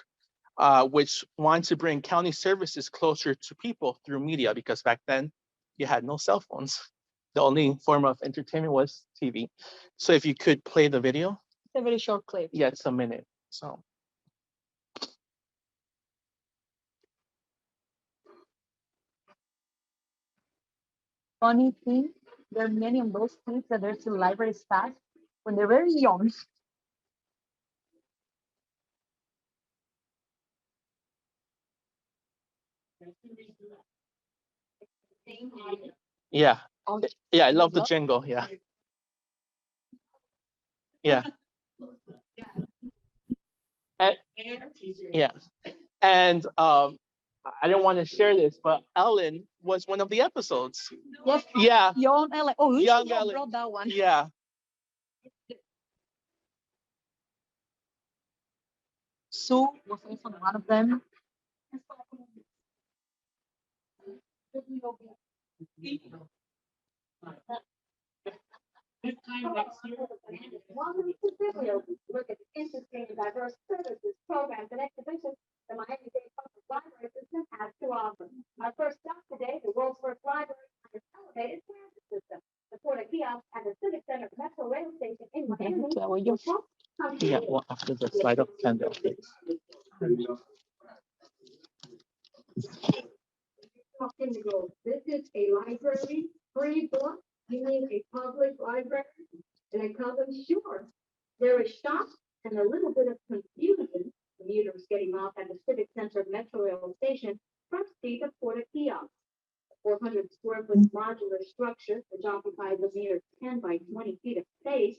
which wanted to bring county services closer to people through media, because back then you had no cell phones. The only form of entertainment was TV. So if you could play the video. It's a very short clip. Yeah, it's a minute. So Funny thing, there are many of those kids that are still library staff when they're very young. yeah. Oh, Yeah, I love the love- jingle. Yeah. Yeah. And, yeah. And I don't want to share this, but Ellen was one of the episodes. Yes, Yeah. young Ellen. Oh, you Young should have Ellen. brought that one. Yeah. Sue was also one of them. This time next year. Welcome to Biblio. Look at the interesting and diverse services, programs, and exhibitions the Miami-Dade Public Library System has to offer. Our first stop today, the world's first library on its elevated transit system. The Porta Kiosk at the Civic Center Metro Rail Station in Miami. So we just Yeah. Well, after the slide of candle. This is a library, free book, you mean a public library? And I tell them, sure. There is shock and a little bit of confusion. Commuters getting off at the Civic Center Metro Rail Station first see the Porta Kiosk. 400 square foot modular structure, which occupies a mere 10 by 20 feet of space,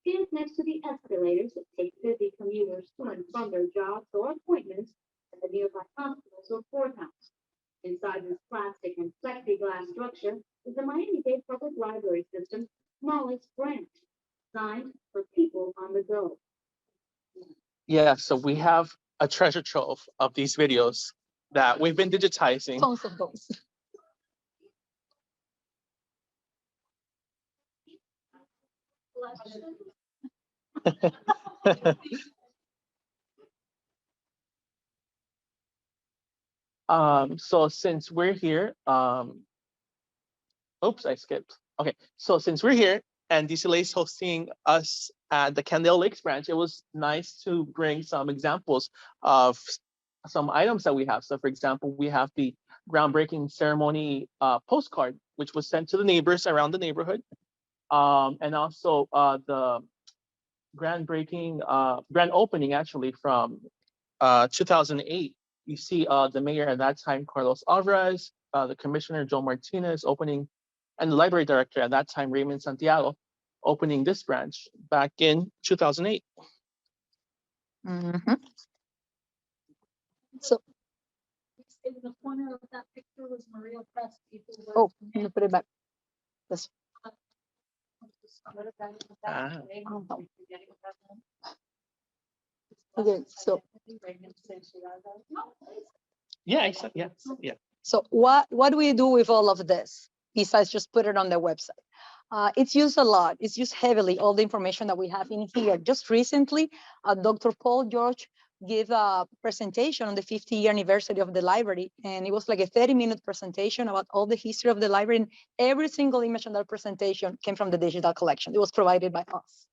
stands next to the escalators that take busy commuters to and from their jobs or appointments at the nearby hospitals or courthouse. Inside this plastic and plexiglass structure is the Miami-Dade Public Library System's smallest branch, designed for people on the go. Yeah. So we have a treasure trove of these videos that we've been digitizing. tons of those. So since we're here, oops, I skipped. Okay, so since we're here and DCLA is hosting us at the Candale Lakes branch, it was nice to bring some examples of some items that we have. So for example, we have the groundbreaking ceremony postcard, which was sent to the neighbors around the neighborhood. And also the grand opening actually from 2008. You see the mayor at that time, Carlos Alvarez, the commissioner, Joe Martinez, opening, and the library director at that time, Raymond Santiago, opening this branch back in 2008. Mhm. So, In the corner of that picture was Maria Presti. oh, let me put it back. This. Ah. Okay, so Yeah, yeah, yeah. So what do we do with all of this besides just put it on the website? It's used a lot. It's used heavily, all the information that we have in here. Just recently, Dr. Paul George gave a presentation on the 50-year anniversary of the library. And it was like a 30-minute presentation about all the history of the library. And every single image on that presentation came from the digital collection. It was provided by us.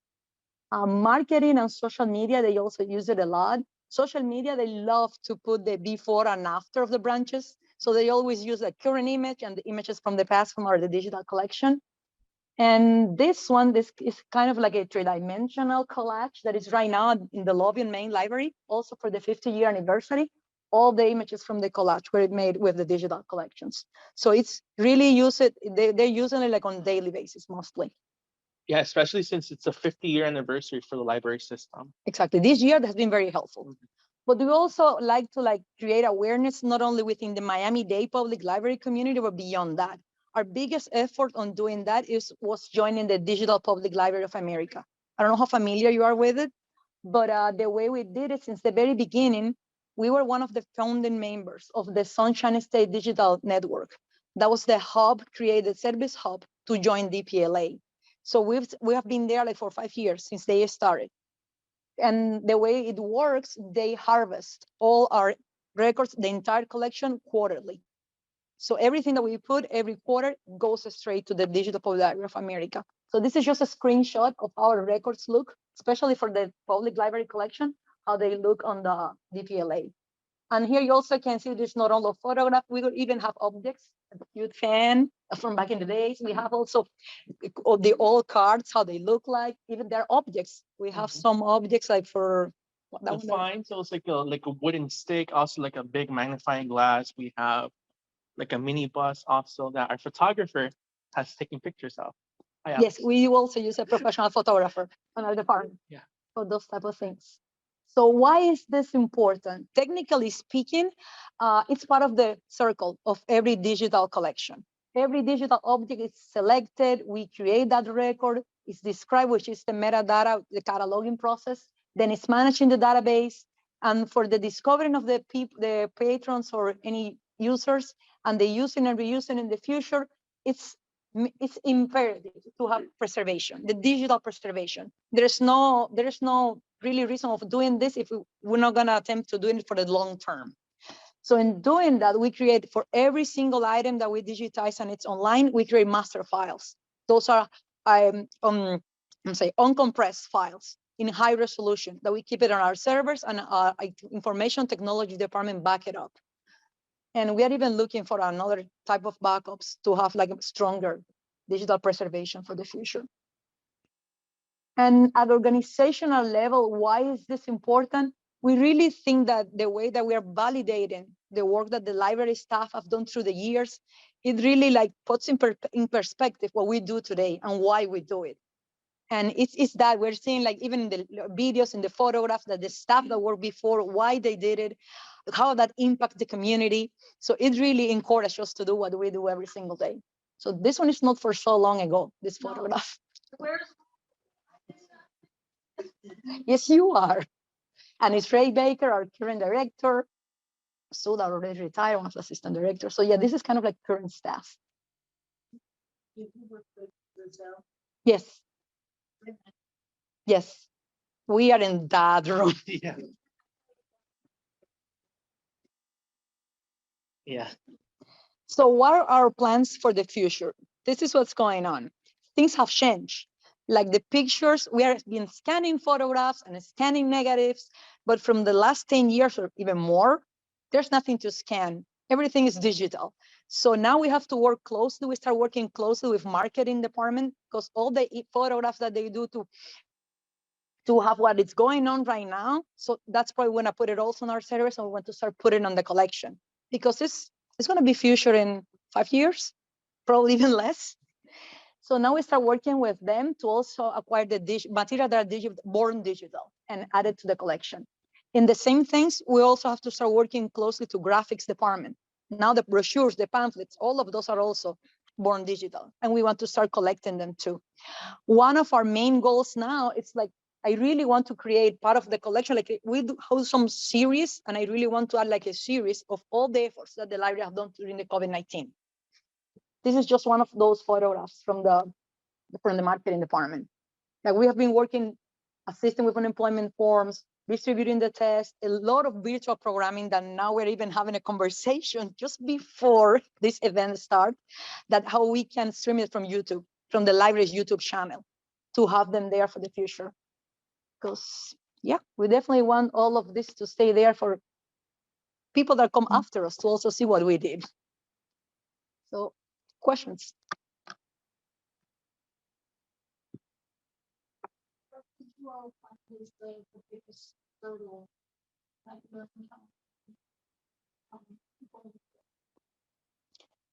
Marketing and social media, they also use it a lot. Social media, they love to put the before and after of the branches. So they always use the current image and the images from the past from our the digital collection. And this one, this is kind of like a three-dimensional collage that is right now in the lobby and main library, also for the 50-year anniversary. All the images from the collage were made with the digital collections. So it's really they're using it like on a daily basis mostly. Yeah, especially since it's a 50-year anniversary for the library system. Exactly. This year has been very helpful. But we also like to create awareness, not only within the Miami-Dade Public Library community, but beyond that. Our biggest effort on doing that was joining the Digital Public Library of America. I don't know how familiar you are with it, but the way we did it since the very beginning, we were one of the founding members of the Sunshine State Digital Network. That was the hub, created service hub to join DPLA. So we have been there for 5 years since they started. And the way it works, they harvest all our records, the entire collection quarterly. So everything that we put every quarter goes straight to the Digital Public Library of America. So this is just a screenshot of how our records look, especially for the public library collection, how they look on the DPLA. And here you also can see there's not only a photograph, we could even have objects, a cute fan from back in the days. We have also the old cards, how they look like, even their objects. We have some objects like for The fine, so it's like a wooden stick, also like a big magnifying glass. We have like a mini bus also that our photographer has taken pictures of. Hi, Yes, Alex. we use a professional photographer on our department. Yeah. For those type of things. So why is this important? Technically speaking, it's part of the circle of every digital collection. Every digital object is selected, we create that record, it's described, which is the metadata, the cataloging process, then it's managed in the database, and for the discovering of the patrons or any users, and they using and reusing in the future, it's imperative to have preservation, the digital preservation. There is no really reason of doing this if we're not going to attempt to do it for the long term. So in doing that, we create for every single item that we digitize and it's online, we create master files. Those are uncompressed files in high resolution that we keep it on our servers, and our information technology department back it up. And we are even looking for another type of backups to have like a stronger digital preservation for the future. And at organizational level, why is this important? We really think that the way that we are validating the work that the library staff have done through the years, it really puts in perspective what we do today and why we do it. And it's that we're seeing even in the videos, in the photographs, that the staff that worked before, why they did it, how that impacts the community. So it really encourages us to do what we do every single day. So this one is not for so long ago, this photograph. Yes, you are. And it's Ray Baker, our current director. So that already retired, one of the assistant directors. So yeah, this is kind of like current staff. Yes. Yes. We are in that room. Yeah. Yeah. So what are our plans for the future? This is what's going on. Things have changed. Like the pictures, we have been scanning photographs and scanning negatives, but from the last 10 years or even more, there's nothing to scan. Everything is digital. So now we have to work closely. We start working closely with marketing department, because all the photographs that they do to have what is going on right now. So that's probably when I put it also on our servers, and we want to start putting on the collection, because it's going to be future in 5 years, probably even less. So now we start working with them to also acquire the material that are born digital and add it to the collection. In the same things, we also have to start working closely to graphics department. Now the brochures, the pamphlets, all of those are also born digital, and we want to start collecting them too. One of our main goals now, it's I really want to create part of the collection. We do hold some series, and I really want to add a series of all the efforts that the library have done during the COVID-19. This is just one of those photographs from from the marketing department. Like we have been working, assisting with unemployment forms, distributing the test, a lot of virtual programming that now we're even having a conversation just before this event start, that how we can stream it from YouTube, from the library's YouTube channel, to have them there for the future. Because yeah, we definitely want all of this to stay there for people that come after us to also see what we did. So questions? Did you all find is the biggest hurdle that you're encountering?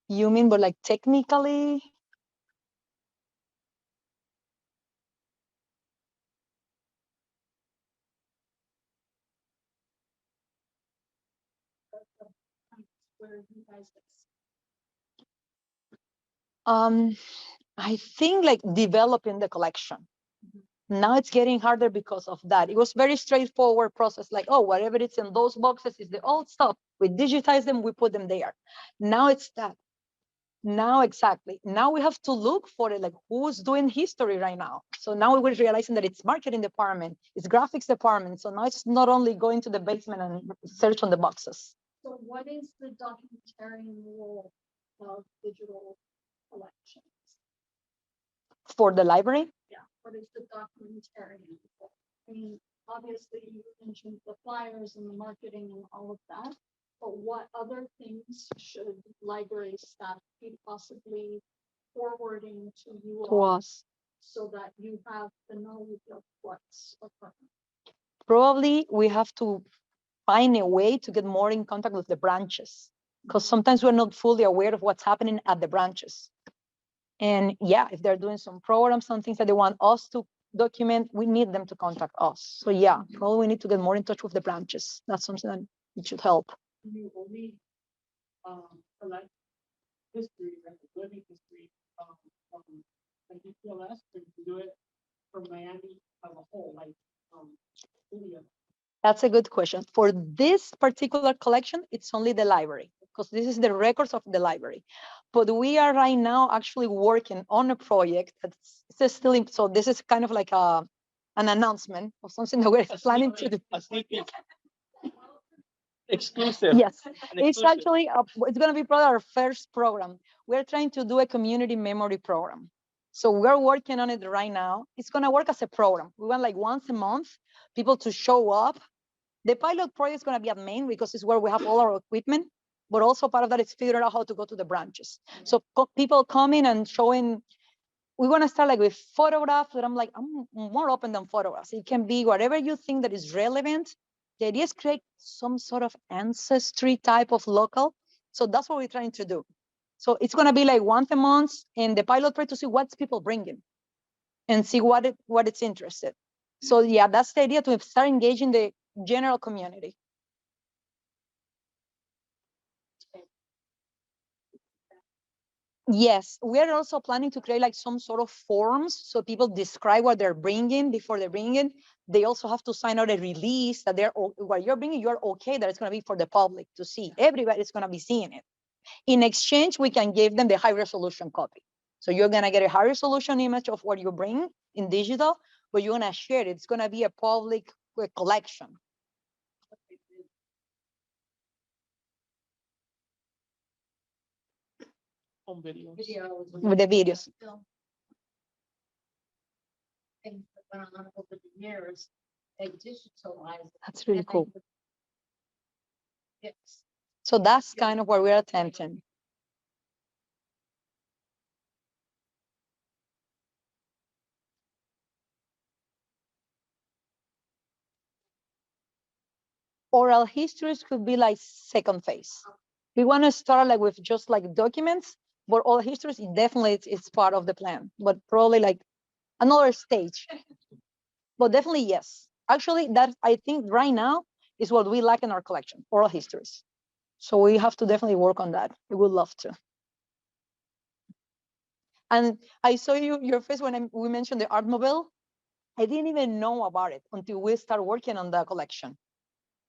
You mean, but like technically? Where you guys I think like developing the collection. Now it's getting harder because of that. It was very straightforward process, like, oh, whatever it's in those boxes is the old stuff. We digitize them, we put them there. Now it's that. Now exactly. Now we have to look for it, like who's doing history right now. So now we're realizing that it's marketing department, it's graphics department. So now it's not only going to the basement and search on the boxes. So what is the documentarian role of digital collections? For the library? Yeah, what is the documentarian role? I mean, obviously you mentioned the flyers and the marketing and all of that, but what other things should library staff be possibly forwarding to you To all us. so that you have the knowledge of what's occurring? Probably we have to find a way to get more in contact with the branches, because sometimes we're not fully aware of what's happening at the branches. And yeah, if they're doing some programs, some things that they want us to document, we need them to contact us. So yeah, probably we need to get more in touch with the branches. That's something that it should help. You only collect history, like living history from like UPLS, or you do it from Miami as a whole, like India. That's a good question. For this particular collection, it's only the library, because this is the records of the library. But we are right now actually working on a project that's still in, so this is kind of like an announcement of something that we're planning to do. A sneak peek. Exclusive. Yes, An it's exclusive. actually, it's going to be probably our first program. We're trying to do a community memory program. So we're working on it right now. It's going to work as a program. We want like once a month, people to show up. The pilot project is going to be at Main because it's where we have all our equipment, but also part of that is figuring out how to go to the branches. So people coming and showing, we want to start like with photographs, but I'm like, I'm more open than photographs. It can be whatever you think that is relevant. The idea is create some sort of ancestry type of local. So that's what we're trying to do. So it's going to be like once a month in the pilot project to see what's people bringing and see what it's interested. So yeah, that's the idea, to start engaging the general community. Yes, we are also planning to create like some sort of forms so people describe what they're bringing before they bring it. They also have to sign out a release that what you're bringing, you're okay, that it's going to be for the public to see. Everybody's going to be seeing it. In exchange, we can give them the high resolution copy. So you're going to get a high resolution image of what you bring in digital, but you're going to share it. It's going to be a public collection. Home videos. With the videos. Things that went on over the years, they digitalized. That's really cool. Yes. So that's kind of what we're attempting. Oral histories could be like second phase. We want to start like with just like documents, but oral histories definitely it's part of the plan, but probably like another stage. But definitely yes. Actually, that I think right now is what we lack in our collection, oral histories. So we have to definitely work on that. We would love to. And I saw your face when we mentioned the art mobile. I didn't even know about it until we started working on the collection.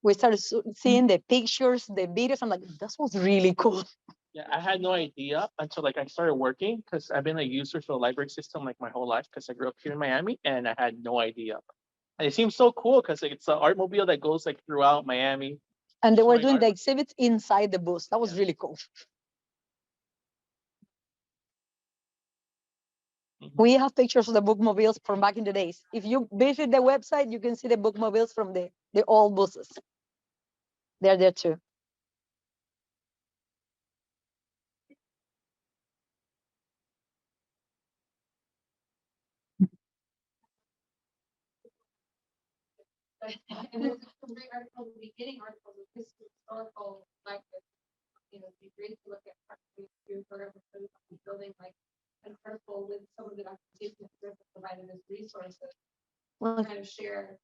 We started seeing the pictures, the videos. I'm like, this was really cool. Yeah, I had no idea until like I started working because I've been a user for the library system like my whole life because I grew up here in Miami and I had no idea. And it seems so cool because it's an art mobile that goes like throughout Miami. And they were showing doing the art. exhibits inside the booth. That was Yeah. really cool. Mhm. We have pictures of the bookmobiles from back in the days. If you visit the website, you can see the bookmobiles from the old buses. They're there too. And there's some great articles, beginning articles of this historical, like, you know, it'd be great to look at building like an article with some of the documentation that Griffith provided as resources, Well, kind of share.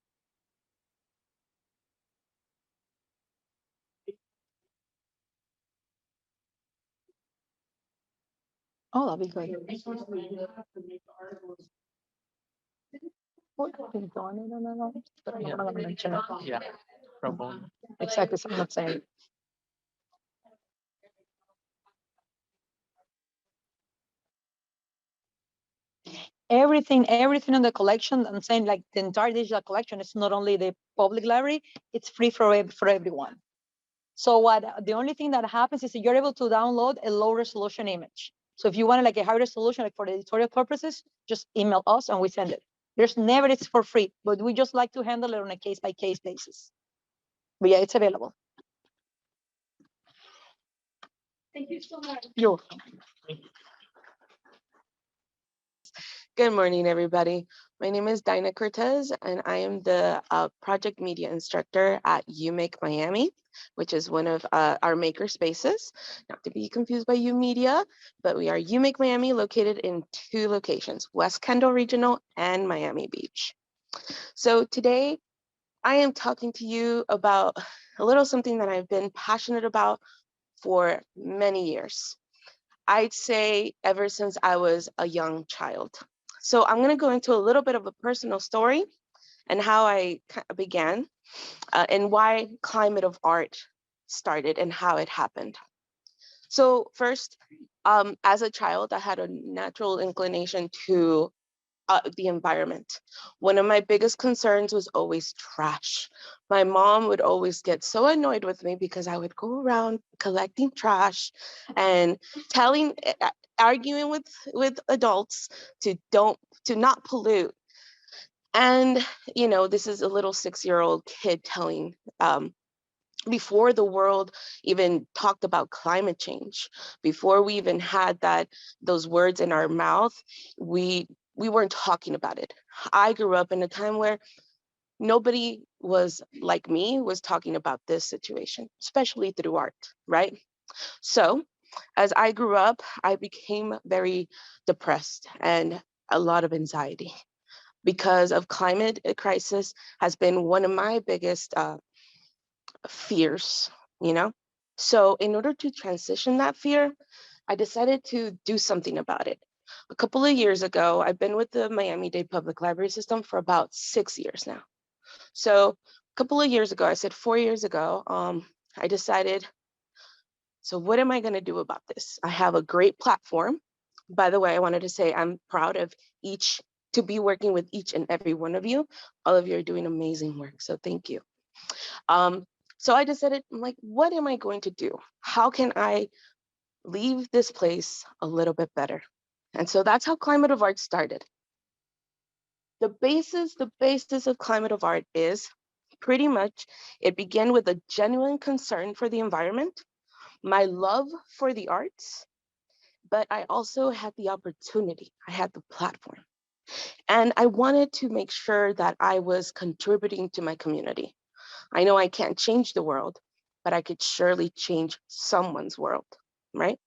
oh, that'd be great. Resources that you have to make the articles. What is on it? No. But I'm not gonna mention it. Yeah. Pro bono. Exactly, so I'm not saying. Everything in the collection, I'm saying like the entire digital collection is not only the public library, it's free for everyone. So the only thing that happens is that you're able to download a low resolution image. So if you want like a high resolution, like for the editorial purposes, just email us and we send it. There's never, it's for free, but we just like to handle it on a case by case basis. But yeah, it's available. Thank you so much. You're welcome. Good morning, everybody. My name is Dinah Cortez, and I am the project media instructor at UMake Miami, which is one of our maker spaces. Not to be confused by UMedia, but we are UMake Miami, located in 2 locations, West Kendall Regional and Miami Beach. So today, I am talking to you about a little something that I've been passionate about for many years. I'd say ever since I was a young child. So I'm going to go into a little bit of a personal story and how I began and why Climate of Art started and how it happened. So first, as a child, I had a natural inclination to the environment. One of my biggest concerns was always trash. My mom would always get so annoyed with me because I would go around collecting trash and arguing with adults to not pollute. And you know, this is a little 6-year-old kid telling before the world even talked about climate change, before we even had those words in our mouth, we weren't talking about it. I grew up in a time where nobody was like me was talking about this situation, especially through art, right? So as I grew up, I became very depressed and a lot of anxiety because of climate crisis has been one of my biggest fears, you know? So in order to transition that fear, I decided to do something about it. A couple of years ago, I've been with the Miami-Dade Public Library System for about 6 years now. So a couple of years ago, I said 4 years ago, I decided, so what am I gonna do about this? I have a great platform. By the way, I wanted to say I'm proud of to be working with each and every one of you. All of you are doing amazing work, so thank you. So I decided, I'm like, what am I going to do? How can I leave this place a little bit better? And so that's how Climate of Art started. The basis of Climate of Art is pretty much, it began with a genuine concern for the environment, my love for the arts, but I also had the opportunity, I had the platform. And I wanted to make sure that I was contributing to my community. I know I can't change the world, but I could surely change someone's world, right?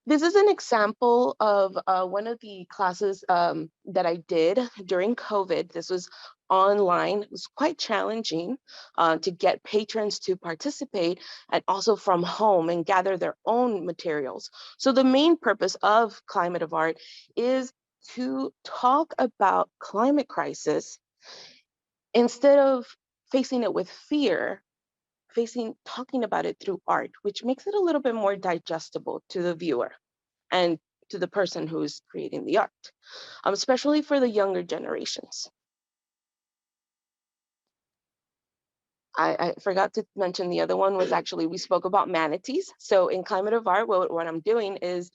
This is an example of one of the classes that I did during COVID. This was online. It was quite challenging to get patrons to participate and also from home and gather their own materials. So the main purpose of Climate of Art is to talk about climate crisis instead of facing it with fear, talking about it through art, which makes it a little bit more digestible to the viewer and to the person who is creating the art, especially for the younger generations. I forgot to mention the other one was actually, we spoke about manatees. So in Climate of Art, what I'm doing is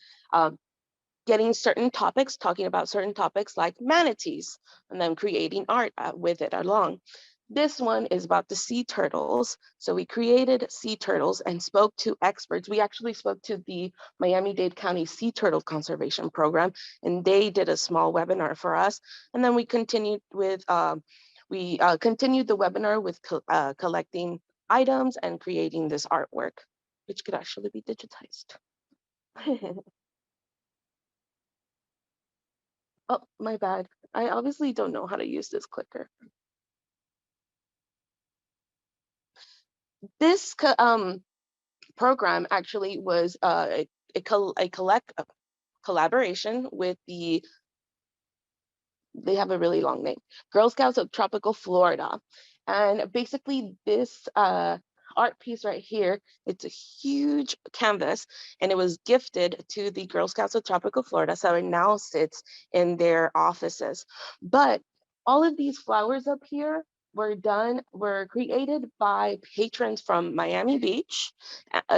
getting certain topics, talking about certain topics like manatees, and then creating art with it along. This one is about the sea turtles. So we created sea turtles and spoke to experts. We actually spoke to the Miami-Dade County Sea Turtle Conservation Program, and they did a small webinar for us. And then we continued with, continued the webinar with collecting items and creating this artwork, which could actually be digitized. Oh, my bad. I obviously don't know how to use this clicker. This program actually was a collaboration with they have a really long name, Girl Scouts of Tropical Florida. And basically this art piece right here, it's a huge canvas, and it was gifted to the Girl Scouts of Tropical Florida. So it now sits in their offices. But all of these flowers up here were created by patrons from Miami Beach,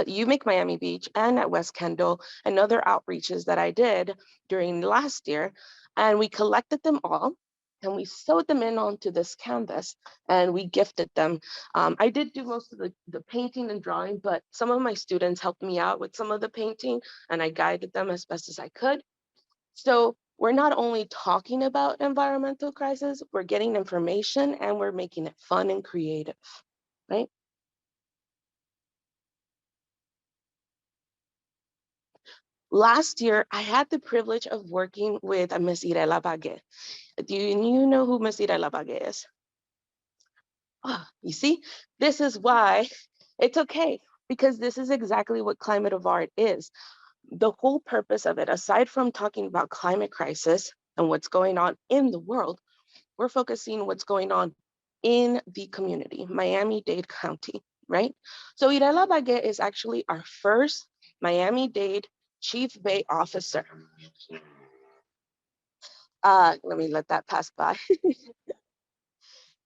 You Make Miami Beach, and at West Kendall, and other outreaches that I did during last year. And we collected them all and we sewed them in onto this canvas and we gifted them. I did do most of the painting and drawing, but some of my students helped me out with some of the painting and I guided them as best as I could. So we're not only talking about environmental crisis, we're getting information and we're making it fun and creative, right? Last year, I had the privilege of working with Ms. Irela Bagué. Do you know who Ms. Irela Bagué is? Oh, you see, this is why it's okay, because this is exactly what Climate of Art is. The whole purpose of it, aside from talking about climate crisis and what's going on in the world, we're focusing what's going on in the community, Miami-Dade County, right? So Irela Bagué is actually our first Miami-Dade Chief Bay Officer. Let me let that pass by.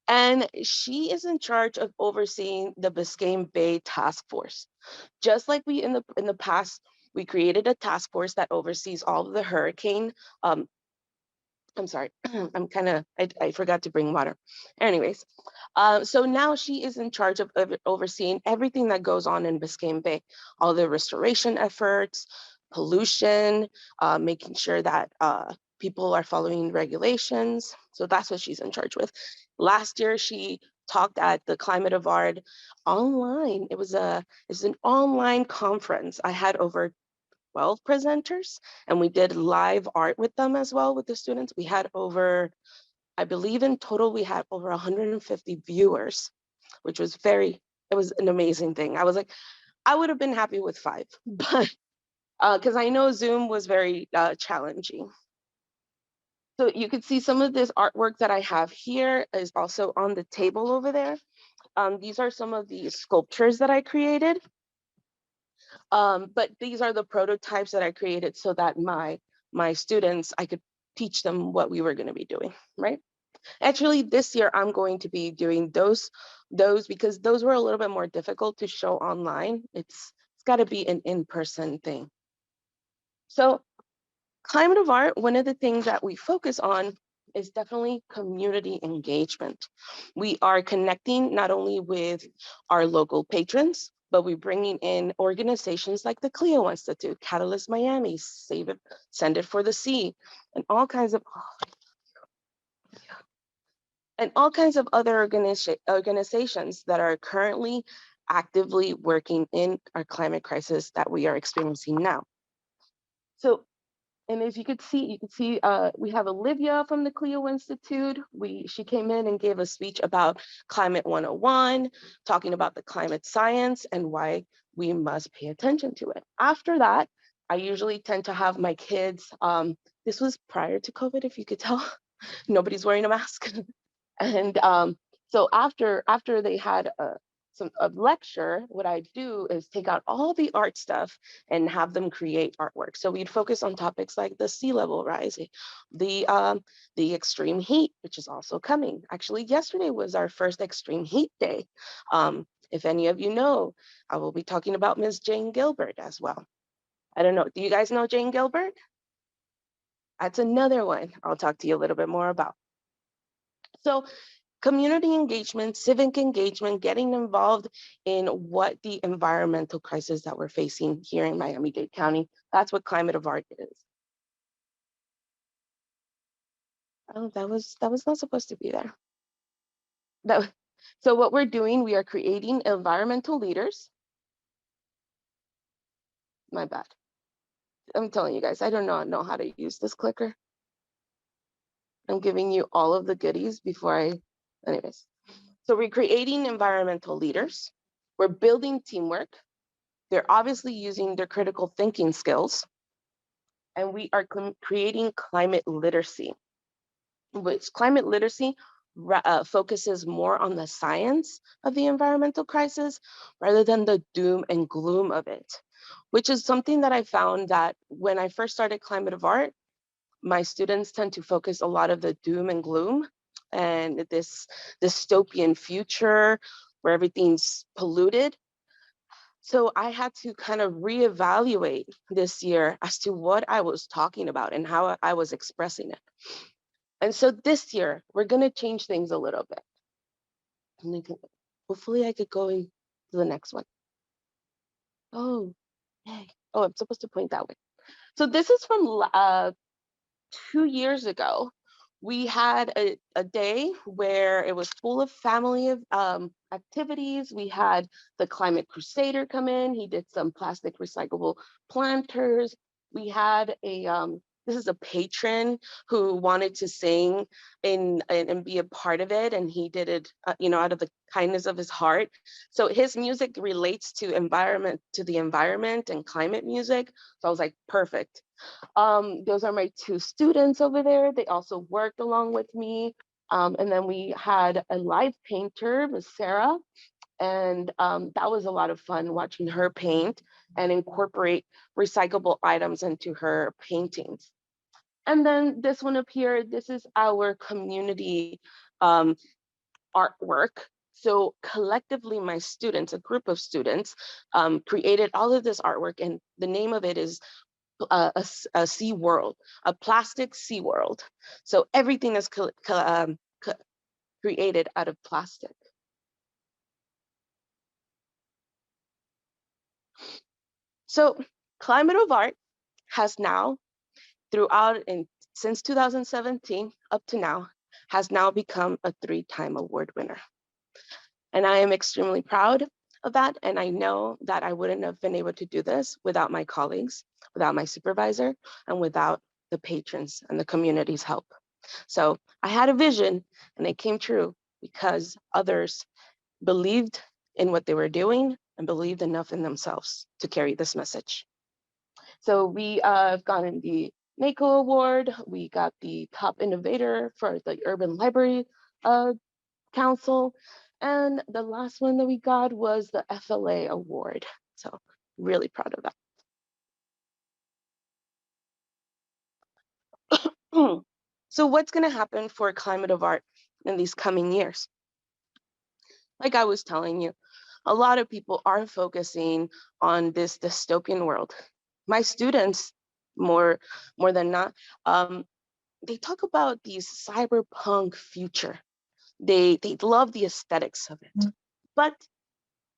And she is in charge of overseeing the Biscayne Bay Task Force. Just like we in the past, we created a task force that oversees all of the hurricane. I'm sorry, I forgot to bring water. Anyways, so now she is in charge of overseeing everything that goes on in Biscayne Bay, all the restoration efforts, pollution, making sure that people are following regulations. So that's what she's in charge with. Last year, she talked at the Climate of Art online. It's an online conference. I had over 12 presenters and we did live art with them as well with the students. We had over, I believe in total, we had over 150 viewers, which was it was an amazing thing. I was like, I would have been happy with 5, but because I know Zoom was very challenging. So you could see some of this artwork that I have here is also on the table over there. These are some of the sculptures that I created. But these are the prototypes that I created so that my students, I could teach them what we were going to be doing, right? Actually, this year I'm going to be doing those because those were a little bit more difficult to show online. It's got to be an in-person thing. So Climate of Art, one of the things that we focus on is definitely community engagement. We are connecting not only with our local patrons, but we're bringing in organizations like the Clio Institute, Catalyst Miami, Send It for the Sea, and all kinds of other organizations that are currently actively working in our climate crisis that we are experiencing now. So, and as you can see, we have Olivia from the Clio Institute. She came in and gave a speech about Climate 101, talking about the climate science and why we must pay attention to it. After that, I usually tend to have my kids, this was prior to COVID, if you could tell, nobody's wearing a mask. And so after they had of lecture, what I do is take out all the art stuff and have them create artwork. So we'd focus on topics like the sea level rise, the extreme heat, which is also coming. Actually, yesterday was our first extreme heat day. If any of you know, I will be talking about Ms. Jane Gilbert as well. I don't know, do you guys know Jane Gilbert? That's another one I'll talk to you a little bit more about. So community engagement, civic engagement, getting involved in what the environmental crisis that we're facing here in Miami-Dade County, that's what Climate of Art is. Oh, that was not supposed to be there. So what we're doing, we are creating environmental leaders. My bad. I'm telling you guys, I do not know how to use this clicker. I'm giving you all of the goodies before anyways. So we're creating environmental leaders. We're building teamwork. They're obviously using their critical thinking skills. And we are creating climate literacy, which climate literacy focuses more on the science of the environmental crisis rather than the doom and gloom of it, which is something that I found that when I first started Climate of Art, my students tend to focus a lot of the doom and gloom and this dystopian future where everything's polluted. So I had to kind of reevaluate this year as to what I was talking about and how I was expressing it. And so this year, we're going to change things a little bit. And hopefully I could go into the next one. Oh, yay. Oh, I'm supposed to point that way. So this is from 2 years ago. We had a day where it was full of family activities. We had the Climate Crusader come in. He did some plastic recyclable planters. We had this is a patron who wanted to sing and be a part of it. And he did it, out of the kindness of his heart. So his music relates to the environment and climate music. So I was like, perfect. Those are my 2 students over there. They also worked along with me. And then we had a live painter, Miss Sarah. And that was a lot of fun watching her paint and incorporate recyclable items into her paintings. And then this one up here, this is our community artwork. So collectively, my students, a group of students, created all of this artwork, and the name of it is a sea world, a plastic sea world. So everything is created out of plastic. So Climate of Art has now, since 2017 up to now, has now become a 3-time award winner. And I am extremely proud of that. And I know that I wouldn't have been able to do this without my colleagues, without my supervisor, and without the patrons and the community's help. So I had a vision and it came true because others believed in what they were doing and believed enough in themselves to carry this message. So we have gotten the NACO Award. We got the top innovator for the Urban Library Council. And the last one that we got was the FLA Award. So really proud of that. So what's going to happen for Climate of Art in these coming years? Like I was telling you, a lot of people are focusing on this dystopian world. My students, more than not, they talk about these cyberpunk future. They love the aesthetics of it, but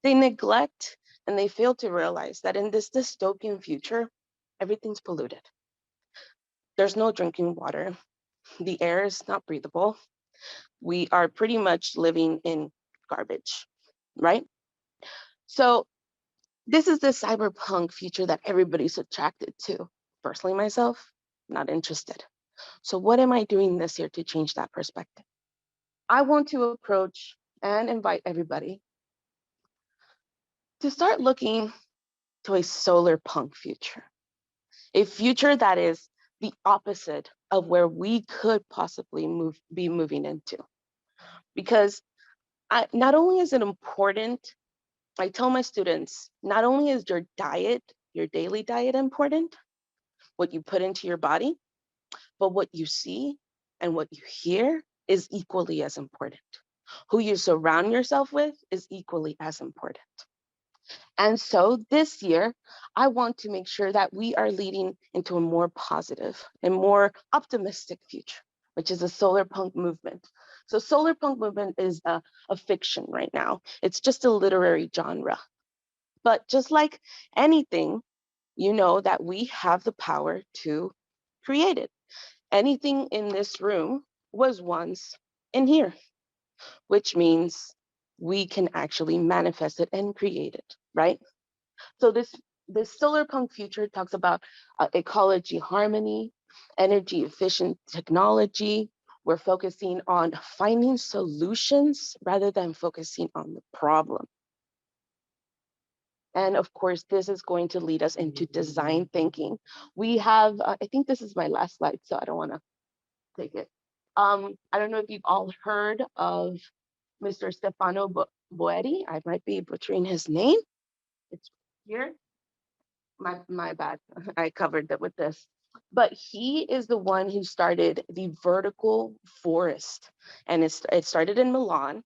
they neglect and they fail to realize that in this dystopian future, everything's polluted. There's no drinking water. The air is not breathable. We are pretty much living in garbage, right? So this is the cyberpunk future that everybody's attracted to. Personally, myself, not interested. So what am I doing this year to change that perspective? I want to approach and invite everybody to start looking to a solar punk future, a future that is the opposite of where we could possibly be moving into. Because not only is it important I tell my students, not only is your diet, your daily diet important, what you put into your body, but what you see and what you hear is equally as important. Who you surround yourself with is equally as important. And so this year, I want to make sure that we are leading into a more positive and more optimistic future, which is the solar punk movement. So solar punk movement is a fiction right now. It's just a literary genre. But just like anything, you know that we have the power to create it. Anything in this room was once in here, which means we can actually manifest it and create it, right? So this solar punk future talks about ecology harmony, energy efficient technology. We're focusing on finding solutions rather than focusing on the problem. And of course, this is going to lead us into design thinking. We have, I think this is my last slide, so I don't want to take it. I don't know if you've all heard of Mr. Stefano Boeri. I might be butchering his name. It's here. My bad. I covered that with this. But he is the one who started the vertical forest. And it started in Milan.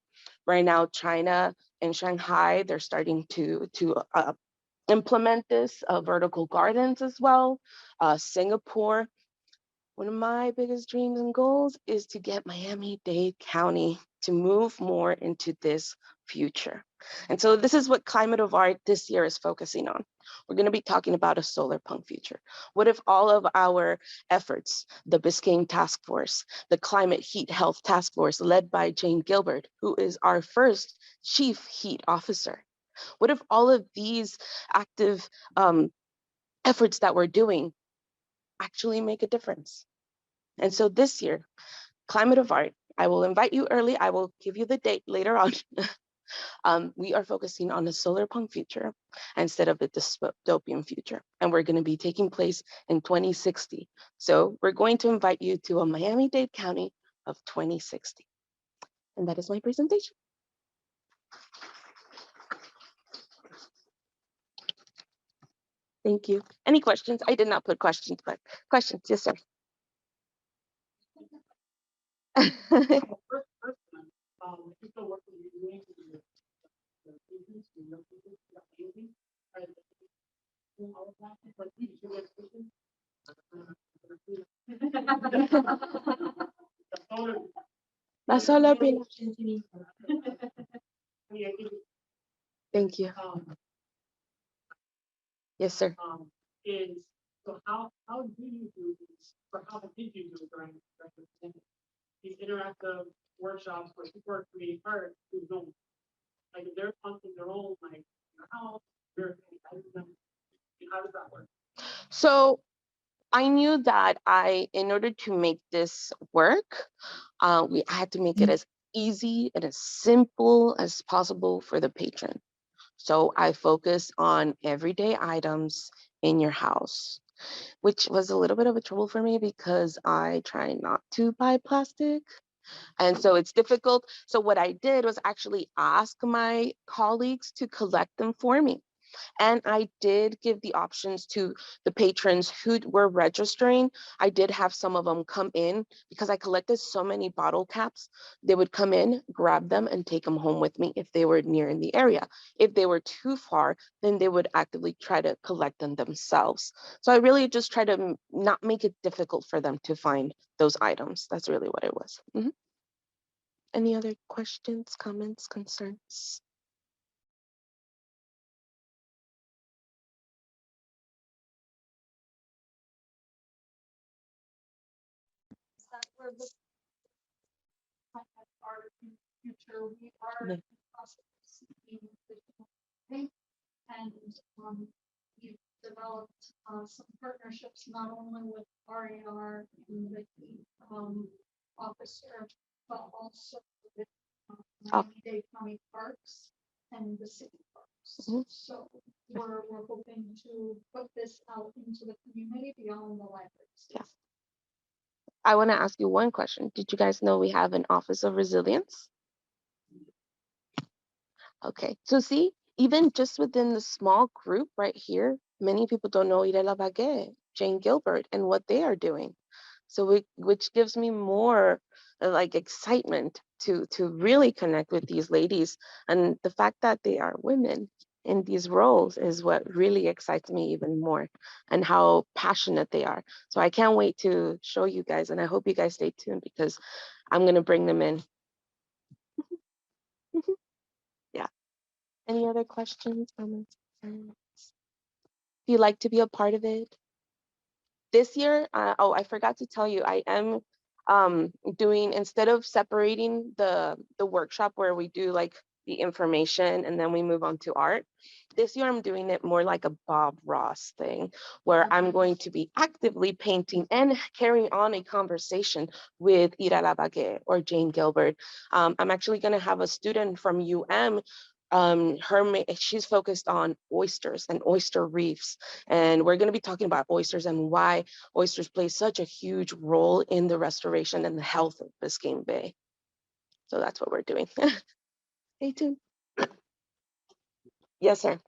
Right now, China and Shanghai, they're starting to implement this, vertical gardens as well. Singapore. One of my biggest dreams and goals is to get Miami-Dade County to move more into this future. And so this is what Climate of Art this year is focusing on. We're going to be talking about a solar punk future. What if all of our efforts, the Biscayne Task Force, the Climate Heat Health Task Force led by Jane Gilbert, who is our first Chief Heat Officer, what if all of these active efforts that we're doing actually make a difference? And so this year, Climate of Art, I will invite you early. I will give you the date later on. We are focusing on a solar punk future instead of a dystopian future. And we're going to be taking place in 2060. So we're going to invite you to a Miami-Dade County of 2060. And that is my presentation. Thank you. Any questions? I did not put questions, but questions, yes, sir. La solar panel. Thank you. Yes, sir. Is, so how do you do this, or how did you do it during the pandemic? These interactive workshops where people are creating art through Zoom. Like if they're punching their own, like, how they're, how does that work? So I knew that in order to make this work, I had to make it as easy and as simple as possible for the patron. So I focused on everyday items in your house, which was a little bit of a trouble for me because I try not to buy plastic. And so it's difficult. So what I did was actually ask my colleagues to collect them for me. And I did give the options to the patrons who were registering. I did have some of them come in because I collected so many bottle caps. They would come in, grab them, and take them home with me if they were near in the area. If they were too far, then they would actively try to collect them themselves. So I really just try to not make it difficult for them to find those items. That's really what it was. Any other questions, comments, concerns? That we're looking at our future, we are Yeah. in the process of seeking additional funding, and we've developed some partnerships not only with RER and the officer, but also with Miami-Dade County Parks and the city parks. Mhm. So we're hoping to put this out into the community beyond the libraries. Yeah. I want to ask you one question. Did you guys know we have an Office of Resilience? Okay, so see, even just within the small group right here, many people don't know Irela Bagué, Jane Gilbert, and what they are doing. So which gives me more like excitement to really connect with these ladies. And the fact that they are women in these roles is what really excites me even more, and how passionate they are. So I can't wait to show you guys, and I hope you guys stay tuned because I'm gonna bring them in. Yeah. Any other questions, comments, concerns? If you'd like to be a part of it. This year, oh, I forgot to tell you, I am doing, instead of separating the workshop where we do like the information and then we move on to art, this year I'm doing it more like a Bob Ross thing, where I'm going to be actively painting and carrying on a conversation with Irela Bagué or Jane Gilbert. I'm actually going to have a student from UM. She's focused on oysters and oyster reefs, and we're going to be talking about oysters and why oysters play such a huge role in the restoration and the health of Biscayne Bay. So that's what we're doing. Stay tuned. Yes, sir.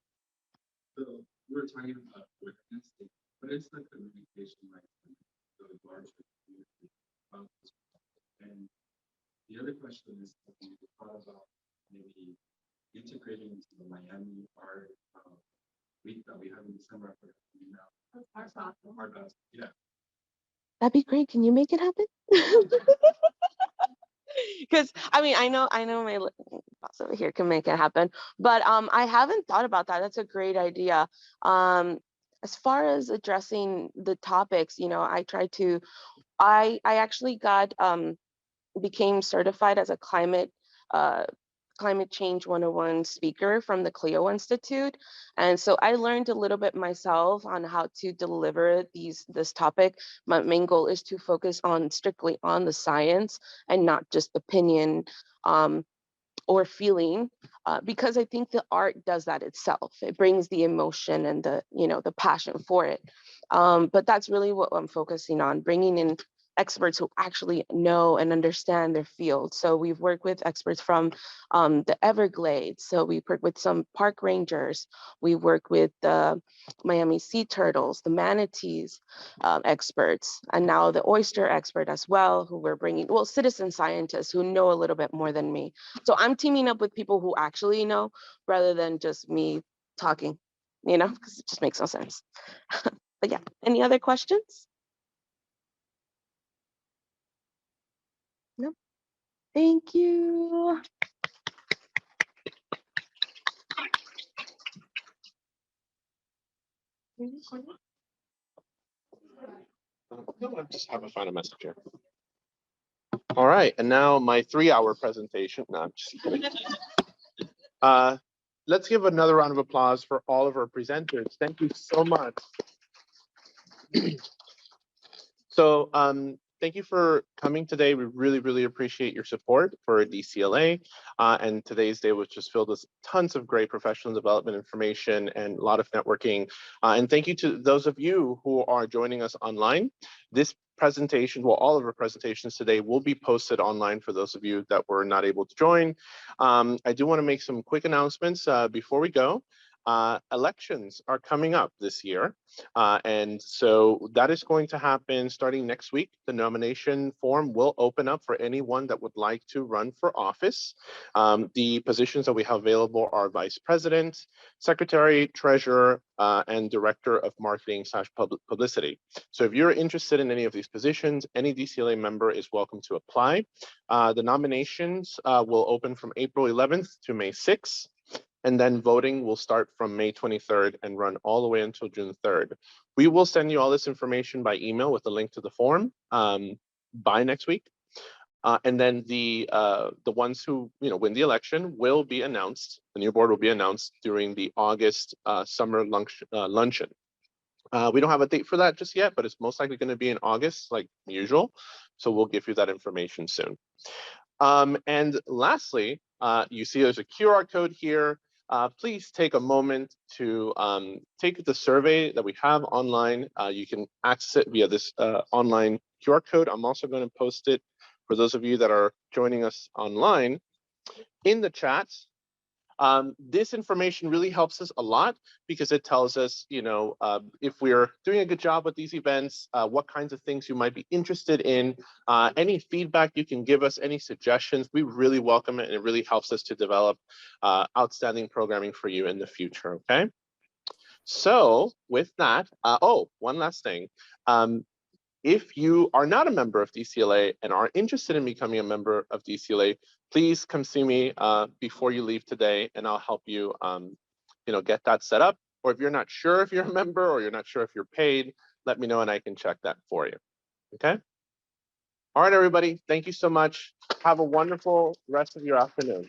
So we were talking about awareness, but it's like communication, like the larger community about this. And the other question is, have you thought about maybe integrating into the Miami art week that we have in December? Art Basel, yeah. That'd be great. Can you make it happen? Because I mean, I know my boss over here can make it happen, but I haven't thought about that. That's a great idea. As far as addressing the topics, you know, I actually got became certified as a climate change 101 speaker from the Clio Institute. And so I learned a little bit myself on how to deliver this topic. My main goal is to focus on strictly on the science and not just opinion or feeling, because I think the art does that itself. It brings the emotion and the passion for it. But that's really what I'm focusing on, bringing in experts who actually know and understand their field. So we've worked with experts from the Everglades. So we work with some park rangers. We work with the Miami sea turtles, the manatees experts, and now the oyster expert as well, who we're bringing, well, citizen scientists who know a little bit more than me. So I'm teaming up with people who actually know rather than just me talking, because it just makes no sense. But yeah, any other questions? No. Thank you. No, I just have a final message here. All right, and now my 3-hour presentation. No, I'm just kidding. Let's give another round of applause for all of our presenters. Thank you so much. So thank you for coming today. We really, really appreciate your support for DCLA. And today's day was just filled with tons of great professional development information and a lot of networking. And thank you to those of you who are joining us online. This presentation, well, all of our presentations today will be posted online for those of you that were not able to join. I do want to make some quick announcements before we go. Elections are coming up this year. And so that is going to happen starting next week. The nomination form will open up for anyone that would like to run for office. The positions that we have available are Vice President, Secretary, Treasurer, and Director of Marketing / Publicity. So if you're interested in any of these positions, any DCLA member is welcome to apply. The nominations will open from April 11th to May 6th. And then voting will start from May 23rd and run all the way until June 3rd. We will send you all this information by email with a link to the form by next week. And then the ones who win the election will be announced. The new board will be announced during the August summer luncheon. We don't have a date for that just yet, but it's most likely going to be in August, like usual. So we'll give you that information soon. And lastly, you see there's a QR code here. Please take a moment to take the survey that we have online. You can access it via this online QR code. I'm also going to post it for those of you that are joining us online in the chat. This information really helps us a lot because it tells us, if we're doing a good job with these events, what kinds of things you might be interested in, any feedback you can give us, any suggestions, we really welcome it, and it really helps us to develop outstanding programming for you in the future, okay? So with that, one last thing. If you are not a member of DCLA and are interested in becoming a member of DCLA, please come see me before you leave today, and I'll help you, get that set up. Or if you're not sure if you're a member or you're not sure if you're paid, let me know and I can check that for you. Okay. All right, everybody. Thank you so much. Have a wonderful rest of your afternoon.